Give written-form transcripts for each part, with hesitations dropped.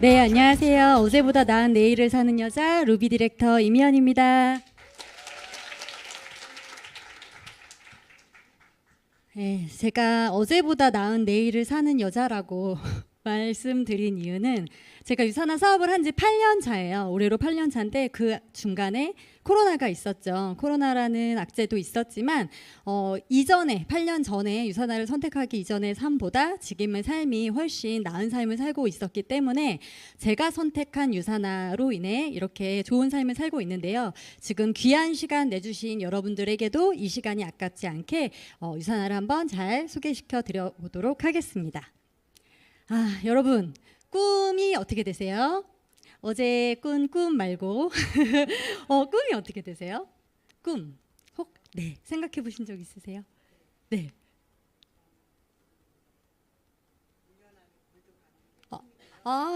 네, 안녕하세요. 어제보다 나은 내일을 사는 여자 루비 디렉터 이미연입니다. 네, 제가 어제보다 나은 내일을 사는 여자라고 말씀드린 이유는 제가 유산화 사업을 한 지 8년 차예요. 올해로 8년 차인데 그 중간에 코로나가 있었죠. 코로나라는 악재도 있었지만 이전에 8년 전에 유산화를 선택하기 이전의 삶보다 지금의 삶이 훨씬 나은 삶을 살고 있었기 때문에 제가 선택한 유산화로 인해 이렇게 좋은 삶을 살고 있는데요. 지금 귀한 시간 내주신 여러분들에게도 이 시간이 아깝지 않게 유산화를 한번 잘 소개시켜 드려보도록 하겠습니다. 여러분 꿈이 어떻게 되세요? 어제 꾼 꿈 말고 꿈이 어떻게 되세요? 꿈 네, 생각해 보신 적 있으세요? 네.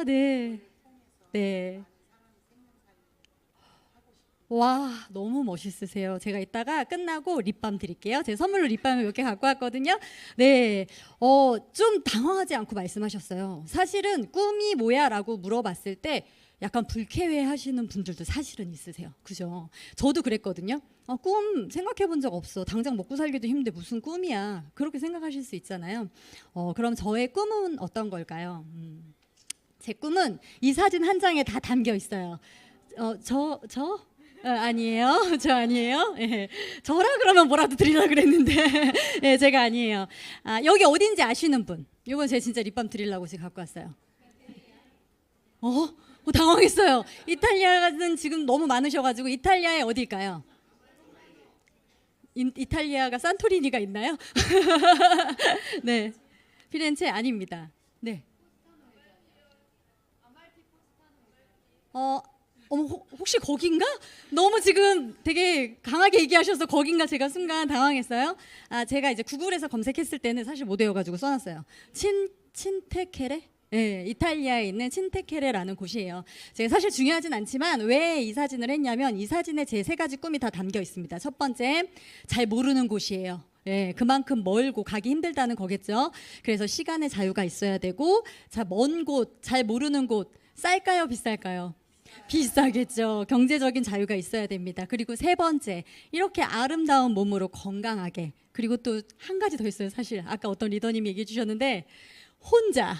네. 네. 와, 너무 멋있으세요. 제가 이따가 끝나고 립밤 드릴게요. 제 선물로 립밤을 몇 개 갖고 왔거든요. 네, 좀 당황하지 않고 말씀하셨어요. 사실은 꿈이 뭐야? 라고 물어봤을 때 약간 불쾌해 하시는 분들도 사실은 있으세요. 그죠? 저도 그랬거든요. 꿈 생각해 본 적 없어. 당장 먹고 살기도 힘든데 무슨 꿈이야. 그렇게 생각하실 수 있잖아요. 그럼 저의 꿈은 어떤 걸까요? 제 꿈은 이 사진 한 장에 다 담겨 있어요. 아니에요. 저 아니에요. 예. 저라 그러면 뭐라도 드리려고 그랬는데 예, 제가 아니에요. 여기 어딘지 아시는 분? 이건 제가 진짜 립밤 드리려고 지금 갖고 왔어요. 당황했어요. 이탈리아는 지금 너무 많으셔가지고 이탈리아에 어딜까요? 이탈리아가 산토리니가 있나요? 네, 피렌체 아닙니다. 네. 혹시 거긴가? 너무 지금 되게 강하게 얘기하셔서 거긴가 제가 순간 당황했어요. 제가 이제 구글에서 검색했을 때는 사실 못 외워가지고 써놨어요. 친테케레? 네, 이탈리아에 있는 친테케레라는 곳이에요. 제가 사실 중요하진 않지만 왜 이 사진을 했냐면 이 사진에 제 세 가지 꿈이 다 담겨 있습니다. 첫 번째, 잘 모르는 곳이에요. 예, 그만큼 멀고 가기 힘들다는 거겠죠. 그래서 시간의 자유가 있어야 되고, 먼 곳, 잘 모르는 곳, 쌀까요, 비쌀까요? 비싸겠죠. 경제적인 자유가 있어야 됩니다. 그리고 세 번째, 이렇게 아름다운 몸으로 건강하게. 그리고 또 한 가지 더 있어요. 사실 아까 어떤 리더님이 얘기해 주셨는데 혼자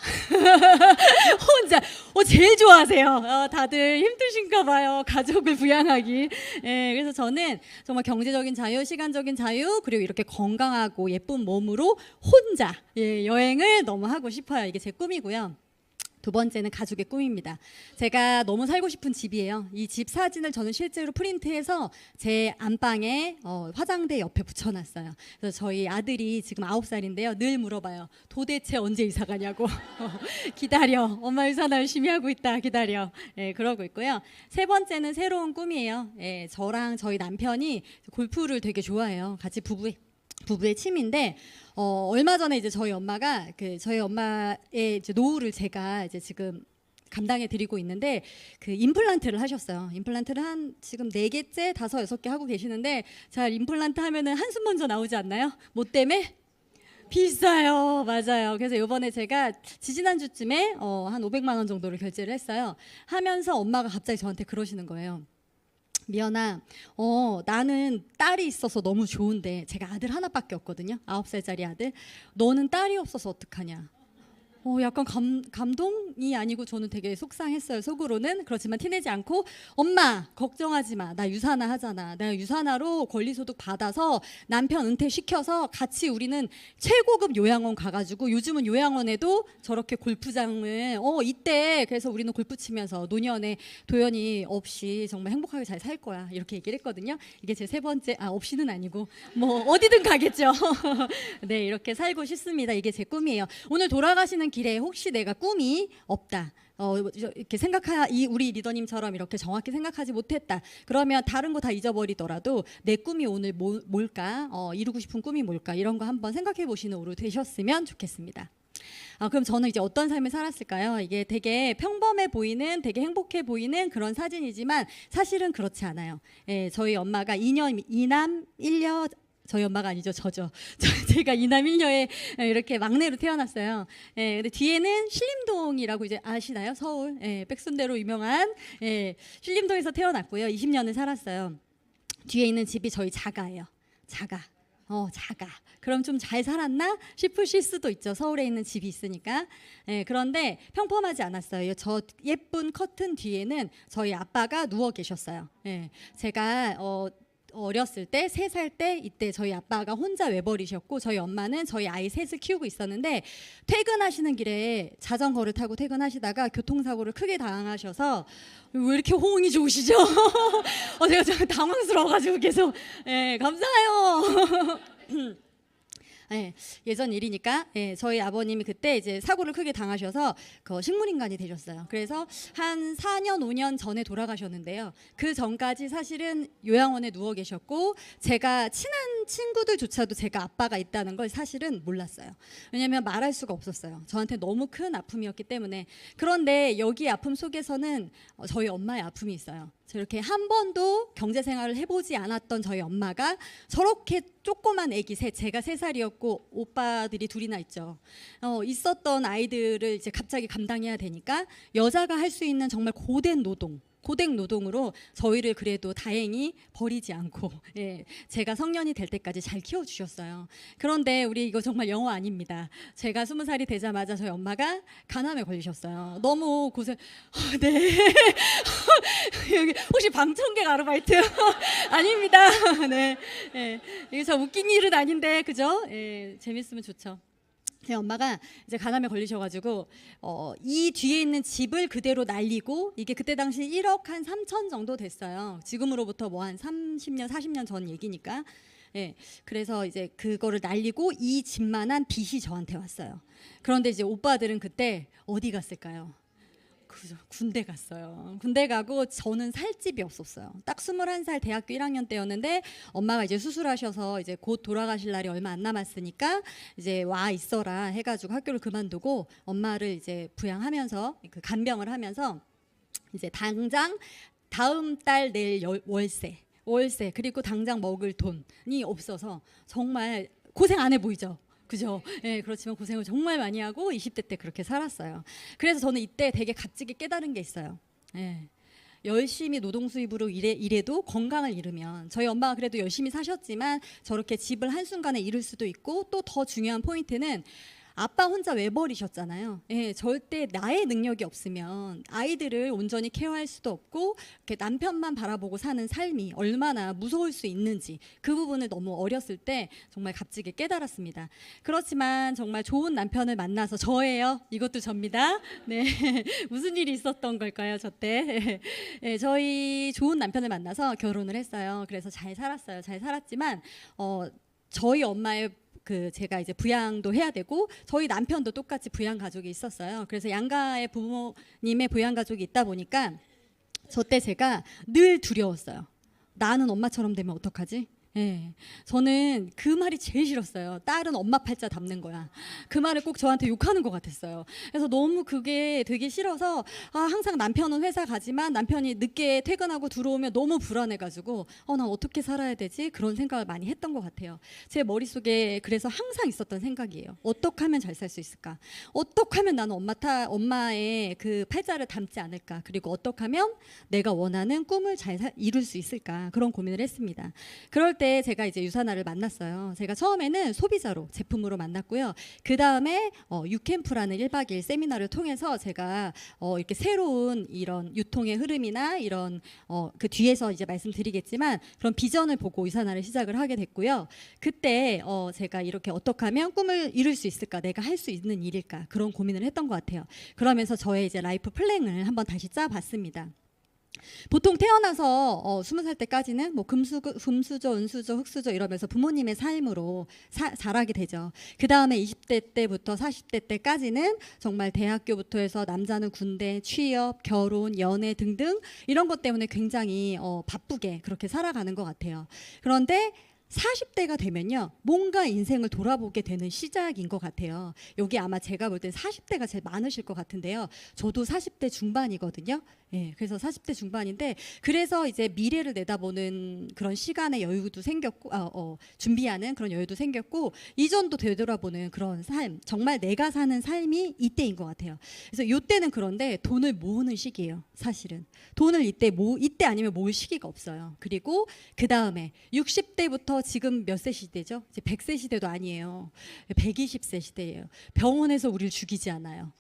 혼자 제일 좋아하세요. 다들 힘드신가 봐요. 가족을 부양하기. 예, 그래서 저는 정말 경제적인 자유, 시간적인 자유, 그리고 이렇게 건강하고 예쁜 몸으로 혼자 여행을 너무 하고 싶어요. 이게 제 꿈이고요. 두 번째는 가족의 꿈입니다. 제가 너무 살고 싶은 집이에요. 이 집 사진을 저는 실제로 프린트해서 제 안방에 화장대 옆에 붙여놨어요. 그래서 저희 아들이 지금 9살인데요. 늘 물어봐요. 도대체 언제 이사 가냐고. 기다려. 엄마 유산화 열심히 하고 있다. 기다려. 그러고 있고요. 세 번째는 새로운 꿈이에요. 저랑 저희 남편이 골프를 되게 좋아해요. 같이 부부의 취미인데 얼마 전에 이제 저희 엄마가 저희 엄마의 이제 노후를 제가 이제 지금 감당해 드리고 있는데 임플란트를 하셨어요. 임플란트를 한 지금 4개째, 5, 6개 하고 계시는데 잘 임플란트 하면은 한숨 먼저 나오지 않나요? 뭐 때문에? 비싸요. 맞아요. 그래서 이번에 제가 지지난주쯤에 한 500만 원 정도를 결제를 했어요. 하면서 엄마가 갑자기 저한테 그러시는 거예요. 미연아, 나는 딸이 있어서 너무 좋은데 제가 아들 하나밖에 없거든요. 9살짜리 아들. 너는 딸이 없어서 어떡하냐. 약간 감동이 아니고 저는 되게 속상했어요. 속으로는. 그렇지만 티내지 않고 엄마 걱정하지 마. 나 유산화 하잖아. 내가 유산화로 권리소득 받아서 남편 은퇴시켜서 같이 우리는 최고급 요양원 가가지고 요즘은 요양원에도 저렇게 골프장을 이때 그래서 우리는 골프 치면서 노년에 도연이 없이 정말 행복하게 잘 살 거야. 이렇게 얘기를 했거든요. 이게 제 세 번째 없이는 아니고 뭐 어디든 가겠죠. 네, 이렇게 살고 싶습니다. 이게 제 꿈이에요. 오늘 돌아가시는 길에 혹시 내가 꿈이 없다. 이렇게 우리 리더님처럼 이렇게 정확히 생각하지 못했다. 그러면 다른 거 다 잊어버리더라도 내 꿈이 오늘 뭘까? 이루고 싶은 꿈이 뭘까? 이런 거 한번 생각해 보시는 오루 되셨으면 좋겠습니다. 그럼 저는 이제 어떤 삶을 살았을까요? 이게 되게 평범해 보이는, 되게 행복해 보이는 그런 사진이지만 사실은 그렇지 않아요. 저희 엄마가 2남 1녀 저희 엄마가 아니죠, 저죠. 제가 이남 일녀에 이렇게 막내로 태어났어요. 예, 근데 뒤에는 신림동이라고 이제 아시나요? 서울 백순대로 유명한 신림동에서 태어났고요. 20년을 살았어요. 뒤에 있는 집이 저희 자가예요. 자가. 자가. 그럼 좀 잘 살았나 싶으실 수도 있죠. 서울에 있는 집이 있으니까. 그런데 평범하지 않았어요. 저 예쁜 커튼 뒤에는 저희 아빠가 누워 계셨어요. 제가 어렸을 때 3살 때 이때 저희 아빠가 혼자 외버리셨고 저희 엄마는 저희 아이 셋을 키우고 있었는데 퇴근하시는 길에 자전거를 타고 퇴근하시다가 교통사고를 크게 당하셔서 왜 이렇게 호응이 좋으시죠? 제가 좀 당황스러워가지고 계속 감사해요. 예전 일이니까 저희 아버님이 그때 이제 사고를 크게 당하셔서 식물인간이 되셨어요. 그래서 한 4년 5년 전에 돌아가셨는데요. 그 전까지 사실은 요양원에 누워 계셨고 제가 친한 친구들조차도 제가 아빠가 있다는 걸 사실은 몰랐어요. 왜냐하면 말할 수가 없었어요. 저한테 너무 큰 아픔이었기 때문에. 그런데 여기 아픔 속에서는 저희 엄마의 아픔이 있어요. 저렇게 한 번도 경제생활을 해보지 않았던 저희 엄마가 저렇게 조그만 아기 셋, 제가 3살이었고 오빠들이 둘이나 있죠. 있었던 아이들을 이제 갑자기 감당해야 되니까 여자가 할 수 있는 정말 고된 노동으로 저희를 그래도 다행히 버리지 않고 제가 성년이 될 때까지 잘 키워주셨어요. 그런데 우리 이거 정말 영화 아닙니다. 제가 20살이 되자마자 저희 엄마가 간암에 걸리셨어요. 너무 고생. 네. 여기 혹시 방청객 아르바이트? 아닙니다. 네. 이게 저 웃긴 일은 아닌데 그죠? 재밌으면 좋죠. 제 엄마가 이제 간암에 걸리셔가지고 이 뒤에 있는 집을 그대로 날리고 이게 그때 당시 1억 한 3천 정도 됐어요. 지금으로부터 뭐 한 30년 40년 전 얘기니까. 그래서 이제 그거를 날리고 이 집만한 빚이 저한테 왔어요. 그런데 이제 오빠들은 그때 어디 갔을까요? 군대 갔어요. 군대 가고 저는 살 집이 없었어요. 딱 21살 대학교 1학년 때였는데 엄마가 이제 수술하셔서 이제 곧 돌아가실 날이 얼마 안 남았으니까 이제 와 있어라 해가지고 학교를 그만두고 엄마를 이제 부양하면서 그 간병을 하면서 이제 당장 다음 달 낼 월세 그리고 당장 먹을 돈이 없어서 정말 고생 안 해 보이죠. 그죠? 그렇지만 고생을 정말 많이 하고 20대 때 그렇게 살았어요. 그래서 저는 이때 되게 값지게 깨달은 게 있어요. 열심히 노동 수입으로 일해도 건강을 잃으면 저희 엄마가 그래도 열심히 사셨지만 저렇게 집을 한순간에 잃을 수도 있고 또 더 중요한 포인트는 아빠 혼자 외버리셨잖아요. 절대 나의 능력이 없으면 아이들을 온전히 케어할 수도 없고 이렇게 남편만 바라보고 사는 삶이 얼마나 무서울 수 있는지 그 부분을 너무 어렸을 때 정말 값지게 깨달았습니다. 그렇지만 정말 좋은 남편을 만나서 저예요. 이것도 접니다. 네, 무슨 일이 있었던 걸까요, 저 때? 저희 좋은 남편을 만나서 결혼을 했어요. 그래서 잘 살았어요. 잘 살았지만 저희 엄마의 제가 이제 부양도 해야 되고 저희 남편도 똑같이 부양 가족이 있었어요. 그래서 양가의 부모님의 부양 가족이 있다 보니까 저 때 제가 늘 두려웠어요. 나는 엄마처럼 되면 어떡하지? 저는 그 말이 제일 싫었어요. 딸은 엄마 팔자 담는 거야. 그 말을 꼭 저한테 욕하는 것 같았어요. 그래서 너무 그게 되게 싫어서 항상 남편은 회사 가지만 남편이 늦게 퇴근하고 들어오면 너무 불안해가지고 난 어떻게 살아야 되지? 그런 생각을 많이 했던 것 같아요. 제 머릿속에 그래서 항상 있었던 생각이에요. 어떻게 하면 잘 살 수 있을까? 어떻게 하면 나는 엄마의 그 팔자를 담지 않을까? 그리고 어떻게 하면 내가 원하는 꿈을 잘 이룰 수 있을까? 그런 고민을 했습니다. 그럴 때 제가 이제 유사나를 만났어요. 제가 처음에는 소비자로 제품으로 만났고요. 그 다음에 유캠프라는 1박 2일 세미나를 통해서 제가 이렇게 새로운 이런 유통의 흐름이나 이런 그 뒤에서 이제 말씀드리겠지만 그런 비전을 보고 유사나를 시작을 하게 됐고요. 그때 제가 이렇게 어떻게 하면 꿈을 이룰 수 있을까? 내가 할 수 있는 일일까? 그런 고민을 했던 것 같아요. 그러면서 저의 이제 라이프 플랜을 한번 다시 짜봤습니다. 보통 태어나서 20살 때까지는 뭐 금수저, 은수저, 흙수저 이러면서 부모님의 삶으로 자라게 되죠. 그 다음에 20대 때부터 40대 때까지는 정말 대학교부터 해서 남자는 군대, 취업, 결혼, 연애 등등 이런 것 때문에 굉장히 바쁘게 그렇게 살아가는 것 같아요. 그런데 40대가 되면요, 뭔가 인생을 돌아보게 되는 시작인 것 같아요. 여기 아마 제가 볼 때 40대가 제일 많으실 것 같은데요. 저도 40대 중반이거든요. 예, 그래서 40대 중반인데, 그래서 이제 미래를 내다보는 그런 시간의 여유도 생겼고, 준비하는 그런 여유도 생겼고, 이전도 되돌아보는 그런 삶, 정말 내가 사는 삶이 이때인 것 같아요. 그래서 이때는 그런데 돈을 모으는 시기예요. 사실은 돈을 이때 아니면 모을 시기가 없어요. 그리고 그 다음에 60대부터 지금 몇 세 시대죠? 이제 100세 시대도 아니에요. 120세 시대예요. 병원에서 우리를 죽이지 않아요.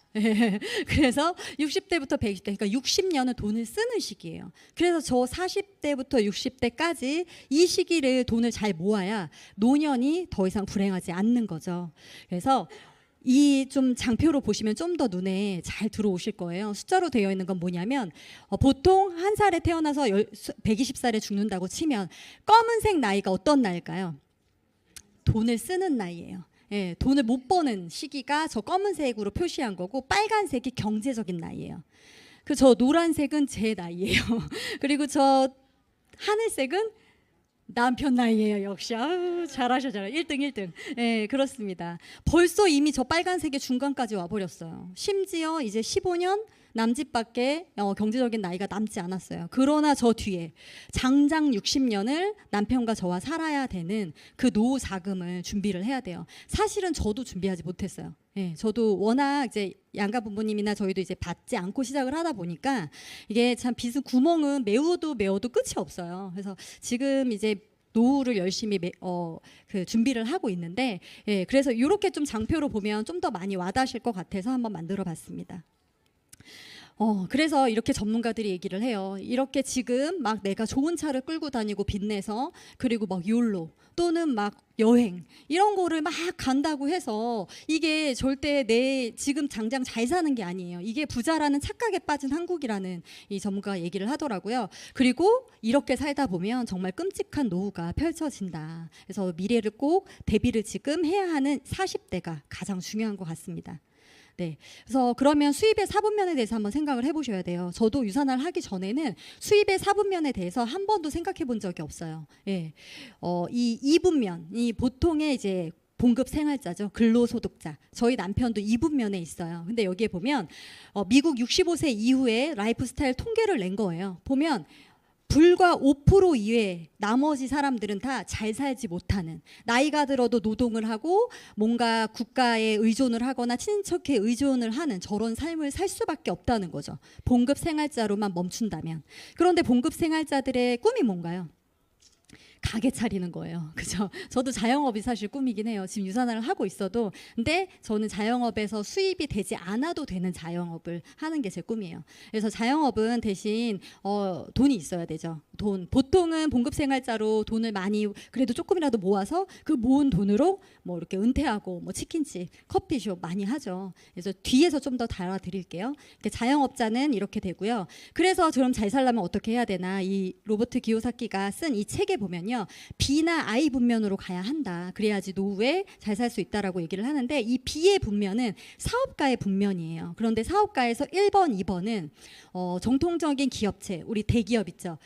그래서 60대부터 120대, 그러니까 60년은 돈을 쓰는 시기예요. 그래서 저 40대부터 60대까지 이 시기를 돈을 잘 모아야 노년이 더 이상 불행하지 않는 거죠. 그래서 이 좀 장표로 보시면 좀 더 눈에 잘 들어오실 거예요. 숫자로 되어 있는 건 뭐냐면, 보통 한 살에 태어나서 120살에 죽는다고 치면 검은색 나이가 어떤 나이일까요? 돈을 쓰는 나이예요. 예, 돈을 못 버는 시기가 저 검은색으로 표시한 거고, 빨간색이 경제적인 나이예요. 그 저 노란색은 제 나이예요. 그리고 저 하늘색은 남편 나이예요. 역시 아유, 잘하셔. 1등. 예, 그렇습니다. 벌써 이미 저 빨간색의 중간까지 와버렸어요. 심지어 이제 15년 남짓밖에 경제적인 나이가 남지 않았어요. 그러나 저 뒤에 장장 60년을 남편과 저와 살아야 되는 그 노후 자금을 준비를 해야 돼요. 사실은 저도 준비하지 못했어요. 예, 저도 워낙 이제 양가 부모님이나 저희도 이제 받지 않고 시작을 하다 보니까 이게 참 빚은 구멍은 메워도 끝이 없어요. 그래서 지금 이제 노후를 열심히 그 준비를 하고 있는데, 예, 그래서 이렇게 좀 장표로 보면 좀 더 많이 와닿으실 것 같아서 한번 만들어봤습니다. 그래서 이렇게 전문가들이 얘기를 해요. 이렇게 지금 막 내가 좋은 차를 끌고 다니고 빚내서, 그리고 막 욜로 또는 막 여행 이런 거를 막 간다고 해서 이게 절대 내 지금 당장 잘 사는 게 아니에요. 이게 부자라는 착각에 빠진 한국이라는 이 전문가가 얘기를 하더라고요. 그리고 이렇게 살다 보면 정말 끔찍한 노후가 펼쳐진다. 그래서 미래를 꼭 대비를 지금 해야 하는 40대가 가장 중요한 것 같습니다. 네, 그래서 그러면 수입의 4분면에 대해서 한번 생각을 해보셔야 돼요. 저도 유산화를 하기 전에는 수입의 4분면에 대해서 한 번도 생각해 본 적이 없어요. 예, 이 2분면, 이 보통의 이제 봉급 생활자죠. 근로소득자. 저희 남편도 2분면에 있어요. 근데 여기에 보면 미국 65세 이후에 라이프 스타일 통계를 낸 거예요. 보면 불과 5% 이외에 나머지 사람들은 다 잘 살지 못하는, 나이가 들어도 노동을 하고 뭔가 국가에 의존을 하거나 친인척에 의존을 하는 저런 삶을 살 수밖에 없다는 거죠. 봉급 생활자로만 멈춘다면. 그런데 봉급 생활자들의 꿈이 뭔가요? 가게 차리는 거예요. 그죠? 저도 자영업이 사실 꿈이긴 해요. 지금 유산화를 하고 있어도. 근데 저는 자영업에서 수입이 되지 않아도 되는 자영업을 하는 게 제 꿈이에요. 그래서 자영업은 대신 돈이 있어야 되죠. 보통은 봉급 생활자로 돈을 많이 그래도 조금이라도 모아서 그 모은 돈으로 뭐 이렇게 은퇴하고 뭐 치킨집, 커피숍 많이 하죠. 그래서 뒤에서 좀 더 달아드릴게요. 자영업자는 이렇게 되고요. 그래서 그럼 잘 살려면 어떻게 해야 되나? 이 로버트 기요사키가 쓴 이 책에 보면요. B나 I 분면으로 가야 한다. 그래야지 노후에 잘 살 수 있다라고 얘기를 하는데, 이 B의 분면은 사업가의 분면이에요. 그런데 사업가에서 1번, 2번은 정통적인 기업체, 우리 대기업 있죠.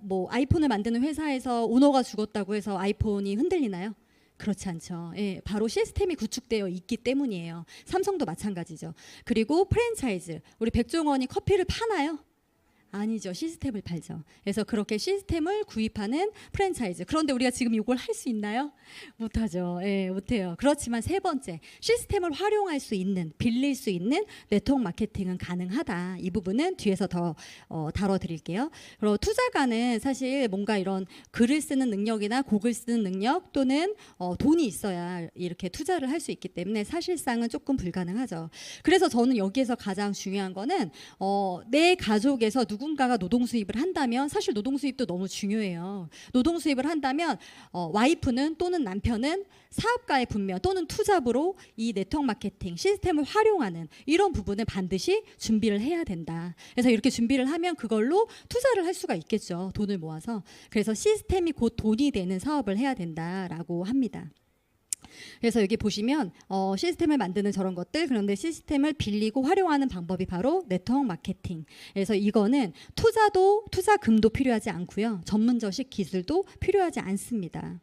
뭐 아이폰을 만드는 회사에서 오너가 죽었다고 해서 아이폰이 흔들리나요? 그렇지 않죠. 예, 바로 시스템이 구축되어 있기 때문이에요. 삼성도 마찬가지죠. 그리고 프랜차이즈, 우리 백종원이 커피를 파나요? 아니죠. 시스템을 팔죠. 그래서 그렇게 시스템을 구입하는 프랜차이즈. 그런데 우리가 지금 이걸 할 수 있나요? 못하죠. 예, 못해요. 그렇지만 세 번째, 시스템을 활용할 수 있는, 빌릴 수 있는 네트워크 마케팅은 가능하다. 이 부분은 뒤에서 더 다뤄드릴게요. 그리고 투자가는 사실 뭔가 이런 글을 쓰는 능력이나 곡을 쓰는 능력 또는 돈이 있어야 이렇게 투자를 할 수 있기 때문에 사실상은 조금 불가능하죠. 그래서 저는 여기에서 가장 중요한 거는 내 가족에서 누군가가 노동 수입을 한다면, 사실 노동 수입도 너무 중요해요. 노동 수입을 한다면 와이프는 또는 남편은 사업가의 분면 또는 투잡으로 이 네트워크 마케팅 시스템을 활용하는 이런 부분을 반드시 준비를 해야 된다. 그래서 이렇게 준비를 하면 그걸로 투자를 할 수가 있겠죠. 돈을 모아서. 그래서 시스템이 곧 돈이 되는 사업을 해야 된다라고 합니다. 그래서 여기 보시면 시스템을 만드는 저런 것들, 그런데 시스템을 빌리고 활용하는 방법이 바로 네트워크 마케팅. 그래서 이거는 투자금도 필요하지 않고요. 전문적인 기술도 필요하지 않습니다.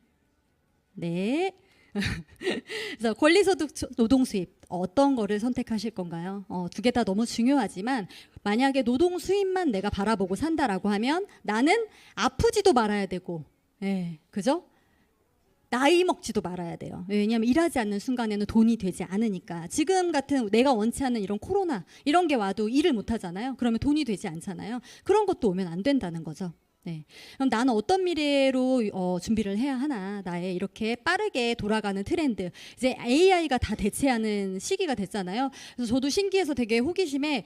네. 그래서 권리소득 노동 수입 어떤 거를 선택하실 건가요? 두 개 다 너무 중요하지만 만약에 노동 수입만 내가 바라보고 산다라고 하면 나는 아프지도 말아야 되고, 예, 그죠? 나이 먹지도 말아야 돼요. 왜냐하면 일하지 않는 순간에는 돈이 되지 않으니까. 지금 같은 내가 원치 않는 이런 코로나 이런 게 와도 일을 못 하잖아요. 그러면 돈이 되지 않잖아요. 그런 것도 오면 안 된다는 거죠. 네. 그럼 나는 어떤 미래로 준비를 해야 하나? 나의 이렇게 빠르게 돌아가는 트렌드. 이제 AI가 다 대체하는 시기가 됐잖아요. 그래서 저도 신기해서 되게 호기심에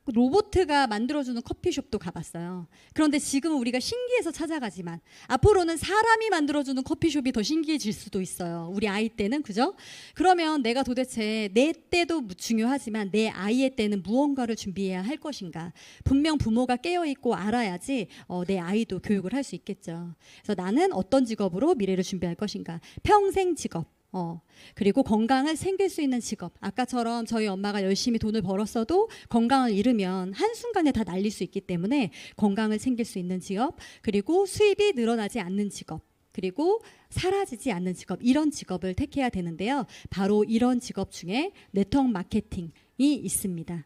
로보트가 만들어주는 커피숍도 가봤어요. 그런데 지금은 우리가 신기해서 찾아가지만 앞으로는 사람이 만들어주는 커피숍이 더 신기해질 수도 있어요. 우리 아이 때는, 그죠? 그러면 내가 도대체 내 때도 중요하지만 내 아이의 때는 무언가를 준비해야 할 것인가? 분명 부모가 깨어있고 알아야지 내 아이도 교육을 할 수 있겠죠. 그래서 나는 어떤 직업으로 미래를 준비할 것인가? 평생 직업. 그리고 건강을 챙길 수 있는 직업. 아까처럼 저희 엄마가 열심히 돈을 벌었어도 건강을 잃으면 한순간에 다 날릴 수 있기 때문에 건강을 챙길 수 있는 직업, 그리고 수입이 늘어나지 않는 직업, 그리고 사라지지 않는 직업, 이런 직업을 택해야 되는데요. 바로 이런 직업 중에 네트워크 마케팅이 있습니다.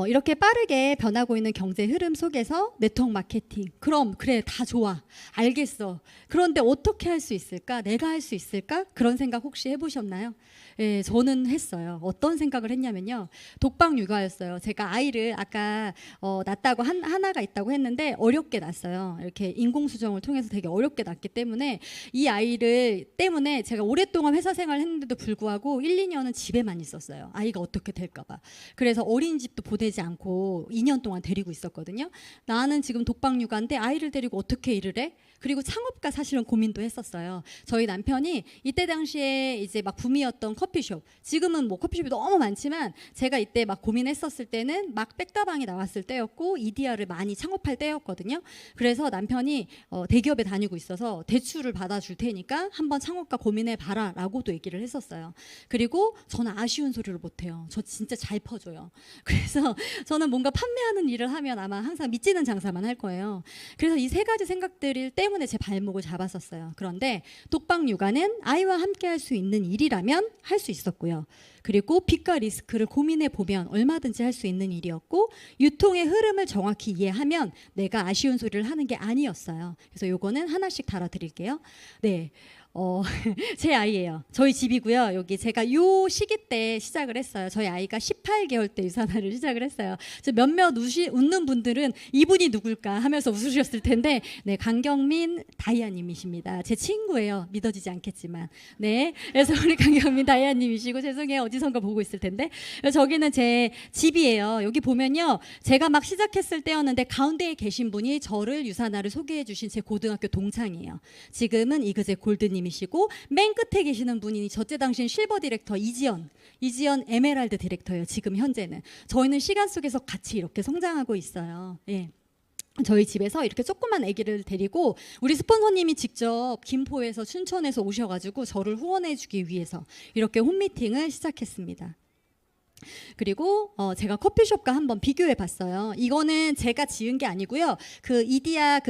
이렇게 빠르게 변하고 있는 경제 흐름 속에서 네트워크 마케팅, 그럼 그래 다 좋아 알겠어. 그런데 어떻게 할 수 있을까? 내가 할 수 있을까? 그런 생각 혹시 해보셨나요? 예, 저는 했어요. 어떤 생각을 했냐면요, 독방 육아였어요. 제가 아이를 아까 낳았다고 하나가 있다고 했는데 어렵게 낳았어요. 이렇게 인공수정을 통해서 되게 어렵게 낳기 때문에 이 아이를 때문에 제가 오랫동안 회사 생활을 했는데도 불구하고 1, 2년은 집에만 있었어요. 아이가 어떻게 될까 봐. 그래서 어린이집도 보내지 않고 2년 동안 데리고 있었거든요. 나는 지금 독방 육아인데 아이를 데리고 어떻게 일을 해? 그리고 창업가 사실은 고민도 했었어요. 저희 남편이 이때 당시에 이제 막 붐이었던 커피숍, 지금은 뭐 커피숍이 너무 많지만 제가 이때 막 고민했었을 때는 막 백다방이 나왔을 때였고 EDR을 많이 창업할 때였거든요. 그래서 남편이 대기업에 다니고 있어서 대출을 받아줄 테니까 한번 창업가 고민해봐라 라고도 얘기를 했었어요. 그리고 저는 아쉬운 소리를 못해요. 저 진짜 잘 퍼줘요. 그래서 저는 뭔가 판매하는 일을 하면 아마 항상 미치는 장사만 할 거예요. 그래서 이 세 가지 생각들 때문에 제 발목을 잡았었어요. 그런데 독방 육아는 아이와 함께 할 수 있는 일이라면 할 수 있었고요. 그리고 빚과 리스크를 고민해 보면 얼마든지 할 수 있는 일이었고, 유통의 흐름을 정확히 이해하면 내가 아쉬운 소리를 하는 게 아니었어요. 그래서 요거는 하나씩 달아드릴게요. 네. 제 아이예요. 저희 집이고요. 여기 제가 요 시기 때 시작을 했어요. 저희 아이가 18개월 때 유산화를 시작을 했어요. 몇몇 웃는 분들은 이분이 누굴까 하면서 웃으셨을 텐데, 네, 강경민 다이아님이십니다. 제 친구예요. 믿어지지 않겠지만, 네, 그래서 우리 강경민 다이아님이시고, 죄송해요, 어디선가 보고 있을 텐데, 저기는 제 집이에요. 여기 보면요, 제가 막 시작했을 때였는데 가운데에 계신 분이 저를 유산화를 소개해주신 제 고등학교 동창이에요. 지금은 이그제 골드님 이시고, 맨 끝에 계시는 분이 저때 당시엔 실버 디렉터 이지연 에메랄드 디렉터예요. 지금 현재는. 저희는 시간 속에서 같이 이렇게 성장하고 있어요. 예. 저희 집에서 이렇게 조그만 아기를 데리고 우리 스폰서님이 직접 김포에서 춘천에서 오셔가지고 저를 후원해주기 위해서 이렇게 홈미팅을 시작했습니다. 그리고 제가 커피숍과 한번 비교해 봤어요. 이거는 제가 지은 게 아니고요. 그 이디야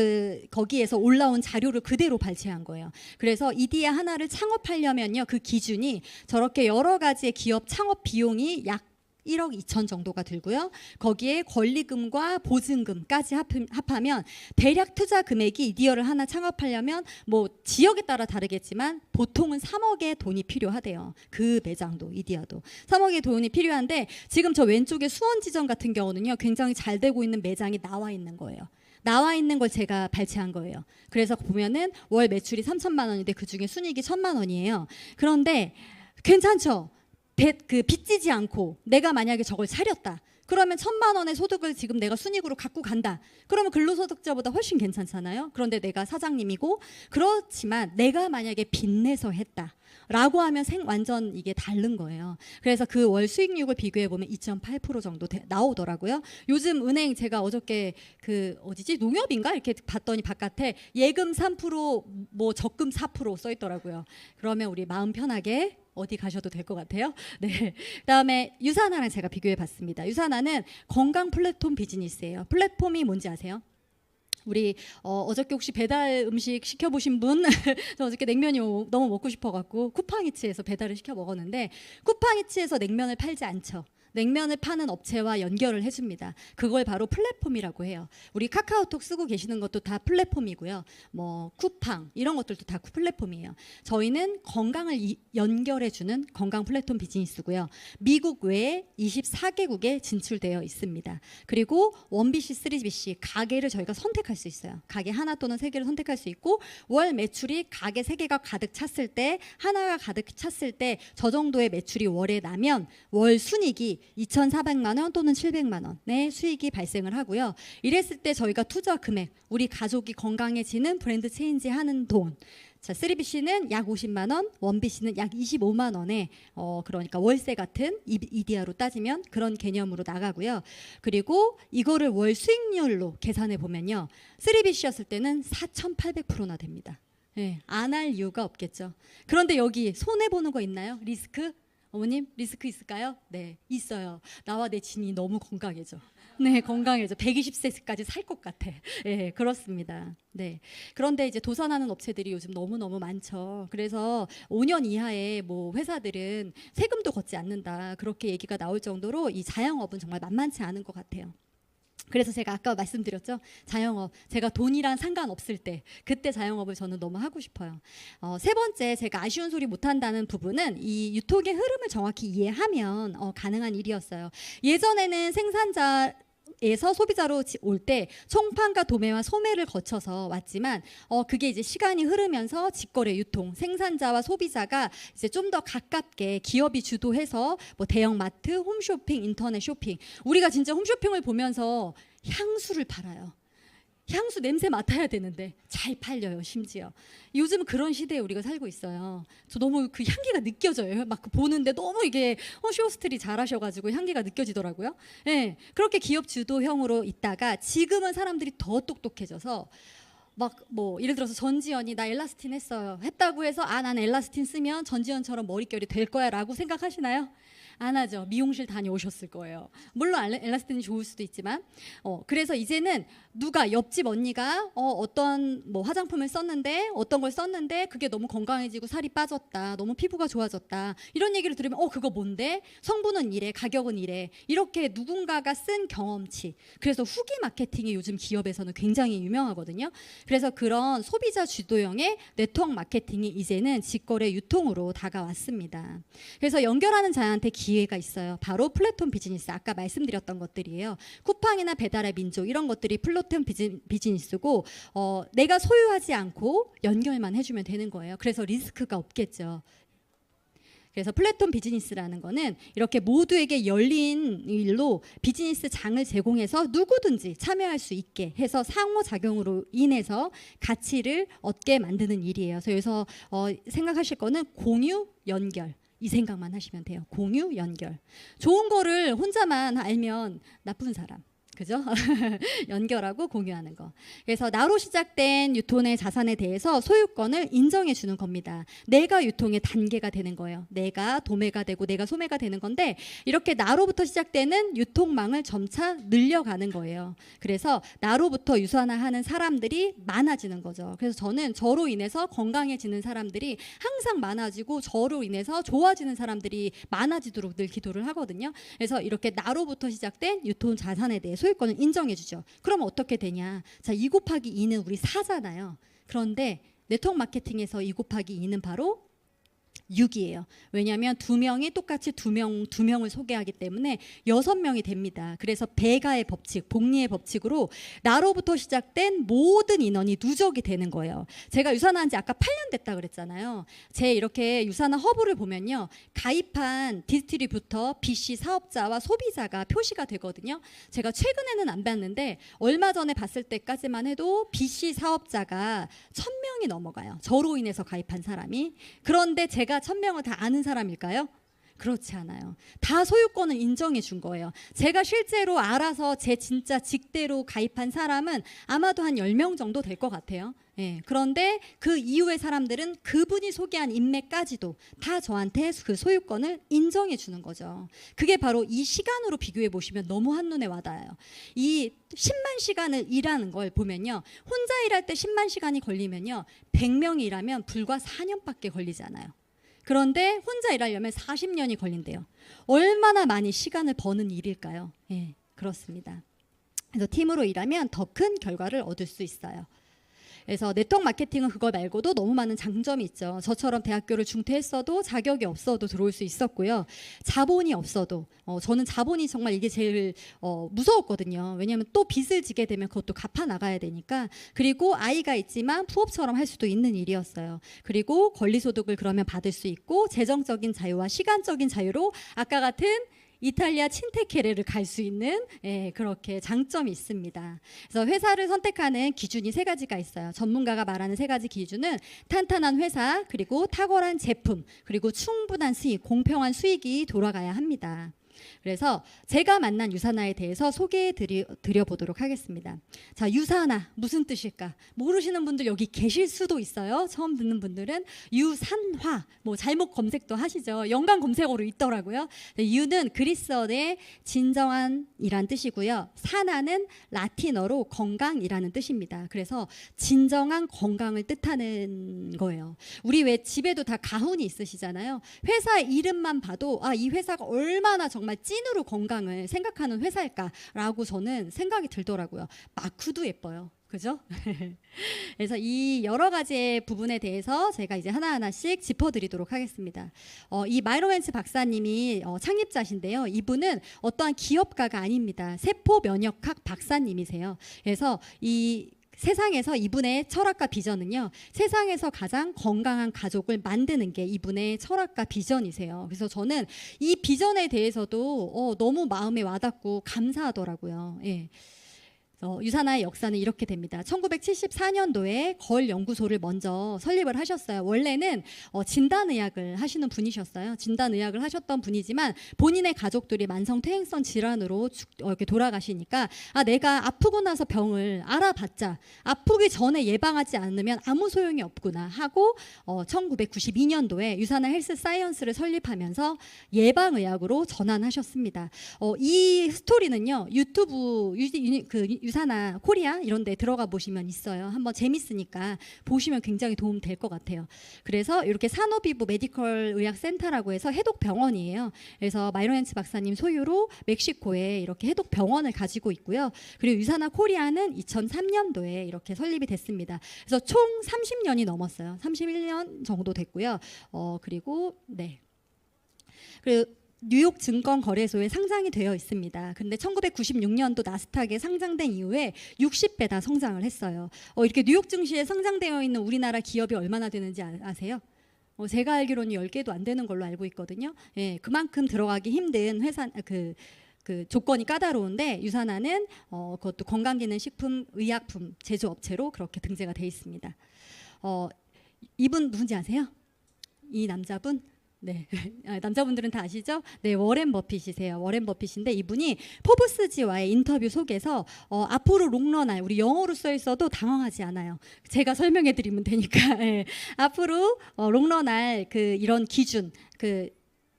거기에서 올라온 자료를 그대로 발췌한 거예요. 그래서 이디야 하나를 창업하려면요, 그 기준이 저렇게 여러 가지의 기업 창업 비용이 약 1억 2천 정도가 들고요. 거기에 권리금과 보증금까지 합하면 대략 투자 금액이 이디어를 하나 창업하려면 뭐 지역에 따라 다르겠지만 보통은 3억의 돈이 필요하대요. 그 매장도, 이디어도 3억의 돈이 필요한데, 지금 저 왼쪽에 수원지점 같은 경우는요, 굉장히 잘 되고 있는 매장이 나와 있는 거예요. 나와 있는 걸 제가 발췌한 거예요. 그래서 보면은 월 매출이 3천만 원인데 그중에 순이익이 1,000만 원이에요. 그런데 괜찮죠? 빚지지 않고 내가 만약에 저걸 차렸다. 그러면 1,000만 원의 소득을 지금 내가 순이익으로 갖고 간다. 그러면 근로소득자보다 훨씬 괜찮잖아요. 그런데 내가 사장님이고, 그렇지만 내가 만약에 빚내서 했다 라고 하면 완전 이게 다른 거예요. 그래서 그 월 수익률을 비교해 보면 2.8% 정도 나오더라고요. 요즘 은행, 제가 어저께 농협인가 이렇게 봤더니 바깥에 예금 3% 뭐 적금 4% 써 있더라고요. 그러면 우리 마음 편하게 어디 가셔도 될 것 같아요. 네. 그다음에 유산화랑 제가 비교해 봤습니다. 유산화는 건강 플랫폼 비즈니스예요. 플랫폼이 뭔지 아세요? 우리 어저께 혹시 배달 음식 시켜보신 분? 저 어저께 냉면이 너무 먹고 싶어갖고 쿠팡이츠에서 배달을 시켜 먹었는데 쿠팡이츠에서 냉면을 팔지 않죠. 냉면을 파는 업체와 연결을 해줍니다. 그걸 바로 플랫폼이라고 해요. 우리 카카오톡 쓰고 계시는 것도 다 플랫폼이고요. 뭐 쿠팡 이런 것들도 다 플랫폼이에요. 저희는 건강을 연결해주는 건강 플랫폼 비즈니스고요. 미국 외에 24개국에 진출되어 있습니다. 그리고 1BC, 3BC 가게를 저희가 선택할 수 있어요. 가게 하나 또는 세 개를 선택할 수 있고 월 매출이 가게 세 개가 가득 찼을 때 하나가 가득 찼을 때 저 정도의 매출이 월에 나면 월 순이익이 2,400만 원 또는 700만 원의 수익이 발생을 하고요. 이랬을 때 저희가 투자 금액, 우리 가족이 건강해지는 브랜드 체인지 하는 돈. 자, 3BC는 약 50만 원, 1BC는 약 25만 원에 그러니까 월세 같은 이디아로 따지면 그런 개념으로 나가고요. 그리고 이거를 월 수익률로 계산해 보면요. 3BC였을 때는 4,800%나 됩니다. 네, 안 할 이유가 없겠죠. 그런데 여기 손해 보는 거 있나요? 리스크? 어머님 리스크 있을까요? 네, 있어요. 나와 내 진이 너무 건강해져. 네, 건강해져. 120세까지 살 것 같아. 네, 그렇습니다. 네. 그런데 이제 도산하는 업체들이 요즘 너무너무 많죠. 그래서 5년 이하의 뭐 회사들은 세금도 걷지 않는다. 그렇게 얘기가 나올 정도로 이 자영업은 정말 만만치 않은 것 같아요. 그래서 제가 아까 말씀드렸죠. 자영업. 제가 돈이랑 상관없을 때 그때 자영업을 저는 너무 하고 싶어요. 세 번째 제가 아쉬운 소리 못한다는 부분은 이 유통의 흐름을 정확히 이해하면 가능한 일이었어요. 예전에는 생산자 에서 소비자로 올 때 총판과 도매와 소매를 거쳐서 왔지만 그게 이제 시간이 흐르면서 직거래 유통 생산자와 소비자가 이제 좀 더 가깝게 기업이 주도해서 뭐 대형 마트, 홈쇼핑, 인터넷 쇼핑 우리가 진짜 홈쇼핑을 보면서 향수를 팔아요. 향수 냄새 맡아야 되는데 잘 팔려요. 심지어 요즘 그런 시대에 우리가 살고 있어요. 저 너무 그 향기가 느껴져요. 막 보는데 너무 이게 쇼호스트리 잘하셔가지고 향기가 느껴지더라고요. 네, 그렇게 기업 주도형으로 있다가 지금은 사람들이 더 똑똑해져서 막 뭐 예를 들어서 전지현이 나 엘라스틴 했다고 해서 난 엘라스틴 쓰면 전지현처럼 머릿결이 될 거야 라고 생각하시나요? 안 하죠. 미용실 다녀오셨을 거예요. 물론 엘라스틴이 좋을 수도 있지만 그래서 이제는 누가 옆집 언니가 어떤 뭐 화장품을 썼는데 어떤 걸 썼는데 그게 너무 건강해지고 살이 빠졌다. 너무 피부가 좋아졌다. 이런 얘기를 들으면 그거 뭔데? 성분은 이래. 가격은 이래. 이렇게 누군가가 쓴 경험치. 그래서 후기 마케팅이 요즘 기업에서는 굉장히 유명하거든요. 그래서 그런 소비자 주도형의 네트워크 마케팅이 이제는 직거래 유통으로 다가왔습니다. 그래서 연결하는 자한테 기회가 있어요. 바로 플랫폼 비즈니스. 아까 말씀드렸던 것들이에요. 쿠팡이나 배달의 민족 이런 것들이 플랫폼 비즈니스고 내가 소유하지 않고 연결만 해주면 되는 거예요. 그래서 리스크가 없겠죠. 그래서 플랫폼 비즈니스라는 거는 이렇게 모두에게 열린 일로 비즈니스 장을 제공해서 누구든지 참여할 수 있게 해서 상호작용으로 인해서 가치를 얻게 만드는 일이에요. 그래서 생각하실 거는 공유, 연결. 이 생각만 하시면 돼요. 공유, 연결. 좋은 거를 혼자만 알면 나쁜 사람. 그죠? 연결하고 공유하는 거. 그래서 나로 시작된 유통의 자산에 대해서 소유권을 인정해 주는 겁니다. 내가 유통의 단계가 되는 거예요. 내가 도매가 되고 내가 소매가 되는 건데 이렇게 나로부터 시작되는 유통망을 점차 늘려가는 거예요. 그래서 나로부터 유산화하는 사람들이 많아지는 거죠. 그래서 저는 저로 인해서 건강해지는 사람들이 항상 많아지고 저로 인해서 좋아지는 사람들이 많아지도록 늘 기도를 하거든요. 그래서 이렇게 나로부터 시작된 유통 자산에 대해 소유권을 인정해주죠. 그럼 어떻게 되냐? 자, 2 곱하기 2는 우리 4잖아요. 그런데 네트워크 마케팅에서 2 곱하기 2는 바로 6이에요. 왜냐하면 2명이 똑같이 2명을 소개하기 때문에 6명이 됩니다. 그래서 배가의 법칙, 복리의 법칙으로 나로부터 시작된 모든 인원이 누적이 되는 거예요. 제가 유산화한 지 아까 8년 됐다 그랬잖아요. 제 이렇게 유산화 허브를 보면요. 가입한 디스트리뷰터, BC 사업자와 소비자가 표시가 되거든요. 제가 최근에는 안 봤는데 얼마 전에 봤을 때까지만 해도 BC 사업자가 1,000명이 넘어가요. 저로 인해서 가입한 사람이. 그런데 제가 1,000명을 다 아는 사람일까요? 그렇지 않아요. 다 소유권을 인정해 준 거예요. 제가 실제로 알아서 제 진짜 직대로 가입한 사람은 아마도 한 10명 정도 될 것 같아요. 예, 그런데 그 이후의 사람들은 그분이 소개한 인맥까지도 다 저한테 그 소유권을 인정해 주는 거죠. 그게 바로 이 시간으로 비교해 보시면 너무 한눈에 와닿아요. 이 10만 시간을 일하는 걸 보면요. 혼자 일할 때 10만 시간이 걸리면요. 100명이 일하면 불과 4년밖에 걸리지 않아요. 그런데 혼자 일하려면 40년이 걸린대요. 얼마나 많이 시간을 버는 일일까요? 예, 그렇습니다. 그래서 팀으로 일하면 더 큰 결과를 얻을 수 있어요. 그래서 네트워크 마케팅은 그거 말고도 너무 많은 장점이 있죠. 저처럼 대학교를 중퇴했어도 자격이 없어도 들어올 수 있었고요. 자본이 없어도 저는 자본이 정말 이게 제일 무서웠거든요. 왜냐하면 또 빚을 지게 되면 그것도 갚아 나가야 되니까. 그리고 아이가 있지만 부업처럼 할 수도 있는 일이었어요. 그리고 권리소득을 그러면 받을 수 있고 재정적인 자유와 시간적인 자유로 아까 같은 이탈리아 친테케레를 갈 수 있는 그렇게 장점이 있습니다. 그래서 회사를 선택하는 기준이 3가지가 있어요. 전문가가 말하는 3가지 기준은 탄탄한 회사, 그리고 탁월한 제품, 그리고 충분한 수익, 공평한 수익이 돌아가야 합니다. 그래서 제가 만난 유산화에 대해서 소개해 드려 보도록 하겠습니다. 자, 유산화 무슨 뜻일까? 모르시는 분들 여기 계실 수도 있어요. 처음 듣는 분들은 유산화 뭐 잘못 검색도 하시죠. 연관 검색어로 있더라고요. 유는 그리스어의 진정한이란 뜻이고요. 산화는 라틴어로 건강이라는 뜻입니다. 그래서 진정한 건강을 뜻하는 거예요. 우리 왜 집에도 다 가훈이 있으시잖아요. 회사 이름만 봐도 이 회사가 얼마나 정말 찐으로 건강을 생각하는 회사일까라고 저는 생각이 들더라고요. 마크도 예뻐요. 그죠? 그래서 이 여러 가지의 부분에 대해서 제가 이제 하나하나씩 짚어드리도록 하겠습니다. 이 마이로맨스 박사님이 창립자신데요. 이분은 어떠한 기업가가 아닙니다. 세포 면역학 박사님이세요. 그래서 이 세상에서 이분의 철학과 비전은요. 세상에서 가장 건강한 가족을 만드는 게 이분의 철학과 비전이세요. 그래서 저는 이 비전에 대해서도 너무 마음에 와닿고 감사하더라고요. 예. 유산화의 역사는 이렇게 됩니다. 1974년도에 걸 연구소를 먼저 설립을 하셨어요. 원래는 진단의학을 하시는 분이셨어요. 진단의학을 하셨던 분이지만 본인의 가족들이 만성퇴행성 질환으로 이렇게 돌아가시니까 내가 아프고 나서 병을 알아봤자 아프기 전에 예방하지 않으면 아무 소용이 없구나 하고 1992년도에 유산화 헬스 사이언스를 설립하면서 예방의학으로 전환하셨습니다. 이 스토리는요. 유튜브 유산화 코리아 이런 데 들어가 보시면 있어요. 한번 재밌으니까 보시면 굉장히 도움 될 것 같아요. 그래서 이렇게 산호비부 메디컬 의학 센터라고 해서 해독 병원이에요. 그래서 마이로넨스 박사님 소유로 멕시코에 이렇게 해독 병원을 가지고 있고요. 그리고 유산화 코리아는 2003년도에 이렇게 설립이 됐습니다. 그래서 총 30년이 넘었어요. 31년 정도 됐고요. 그리고 뉴욕 증권거래소에 상장이 되어 있습니다. 근데 1996년도 나스닥에 상장된 이후에 60배 다 성장을 했어요. 이렇게 뉴욕 증시에 상장되어 있는 우리나라 기업이 얼마나 되는지 아세요? 제가 알기로는 10개도 안 되는 걸로 알고 있거든요. 예, 그만큼 들어가기 힘든 회사 그 조건이 까다로운데 유산화는 그것도 건강기능식품, 의약품 제조업체로 그렇게 등재가 되어 있습니다. 이분 누군지 아세요? 이 남자분? 네, 남자분들은 다 아시죠? 네, 워렌 버핏이세요. 워렌 버핏인데 이분이 포브스지와의 인터뷰 속에서 앞으로 롱런할 우리 영어로 써 있어도 당황하지 않아요. 제가 설명해 드리면 되니까. 네, 앞으로 롱런할 이런 기준,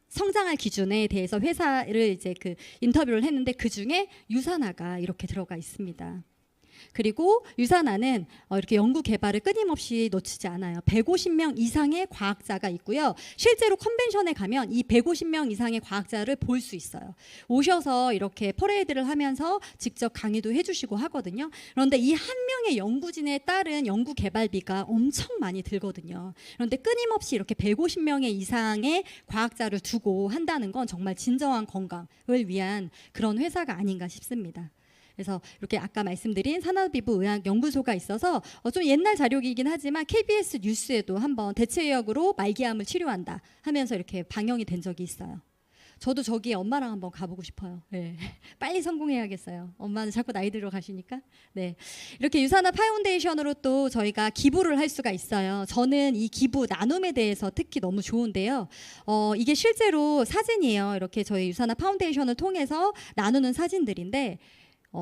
성장할 기준에 대해서 회사를 이제 인터뷰를 했는데 그 중에 유산화가 이렇게 들어가 있습니다. 그리고 유산화는 이렇게 연구 개발을 끊임없이 놓치지 않아요. 150명 이상의 과학자가 있고요. 실제로 컨벤션에 가면 이 150명 이상의 과학자를 볼 수 있어요. 오셔서 이렇게 퍼레이드를 하면서 직접 강의도 해주시고 하거든요. 그런데 이 한 명의 연구진에 따른 연구 개발비가 엄청 많이 들거든요. 그런데 끊임없이 이렇게 150명 이상의 과학자를 두고 한다는 건 정말 진정한 건강을 위한 그런 회사가 아닌가 싶습니다. 그래서 이렇게 아까 말씀드린 산호비부의학연구소가 있어서 좀 옛날 자료이긴 하지만 KBS 뉴스에도 한번 대체의학으로 말기암을 치료한다 하면서 이렇게 방영이 된 적이 있어요. 저도 저기 엄마랑 한번 가보고 싶어요. 네. 빨리 성공해야겠어요. 엄마는 자꾸 나이 들어 가시니까. 네. 이렇게 유산화 파운데이션으로 또 저희가 기부를 할 수가 있어요. 저는 이 기부 나눔에 대해서 특히 너무 좋은데요. 이게 실제로 사진이에요. 이렇게 저희 유산화 파운데이션을 통해서 나누는 사진들인데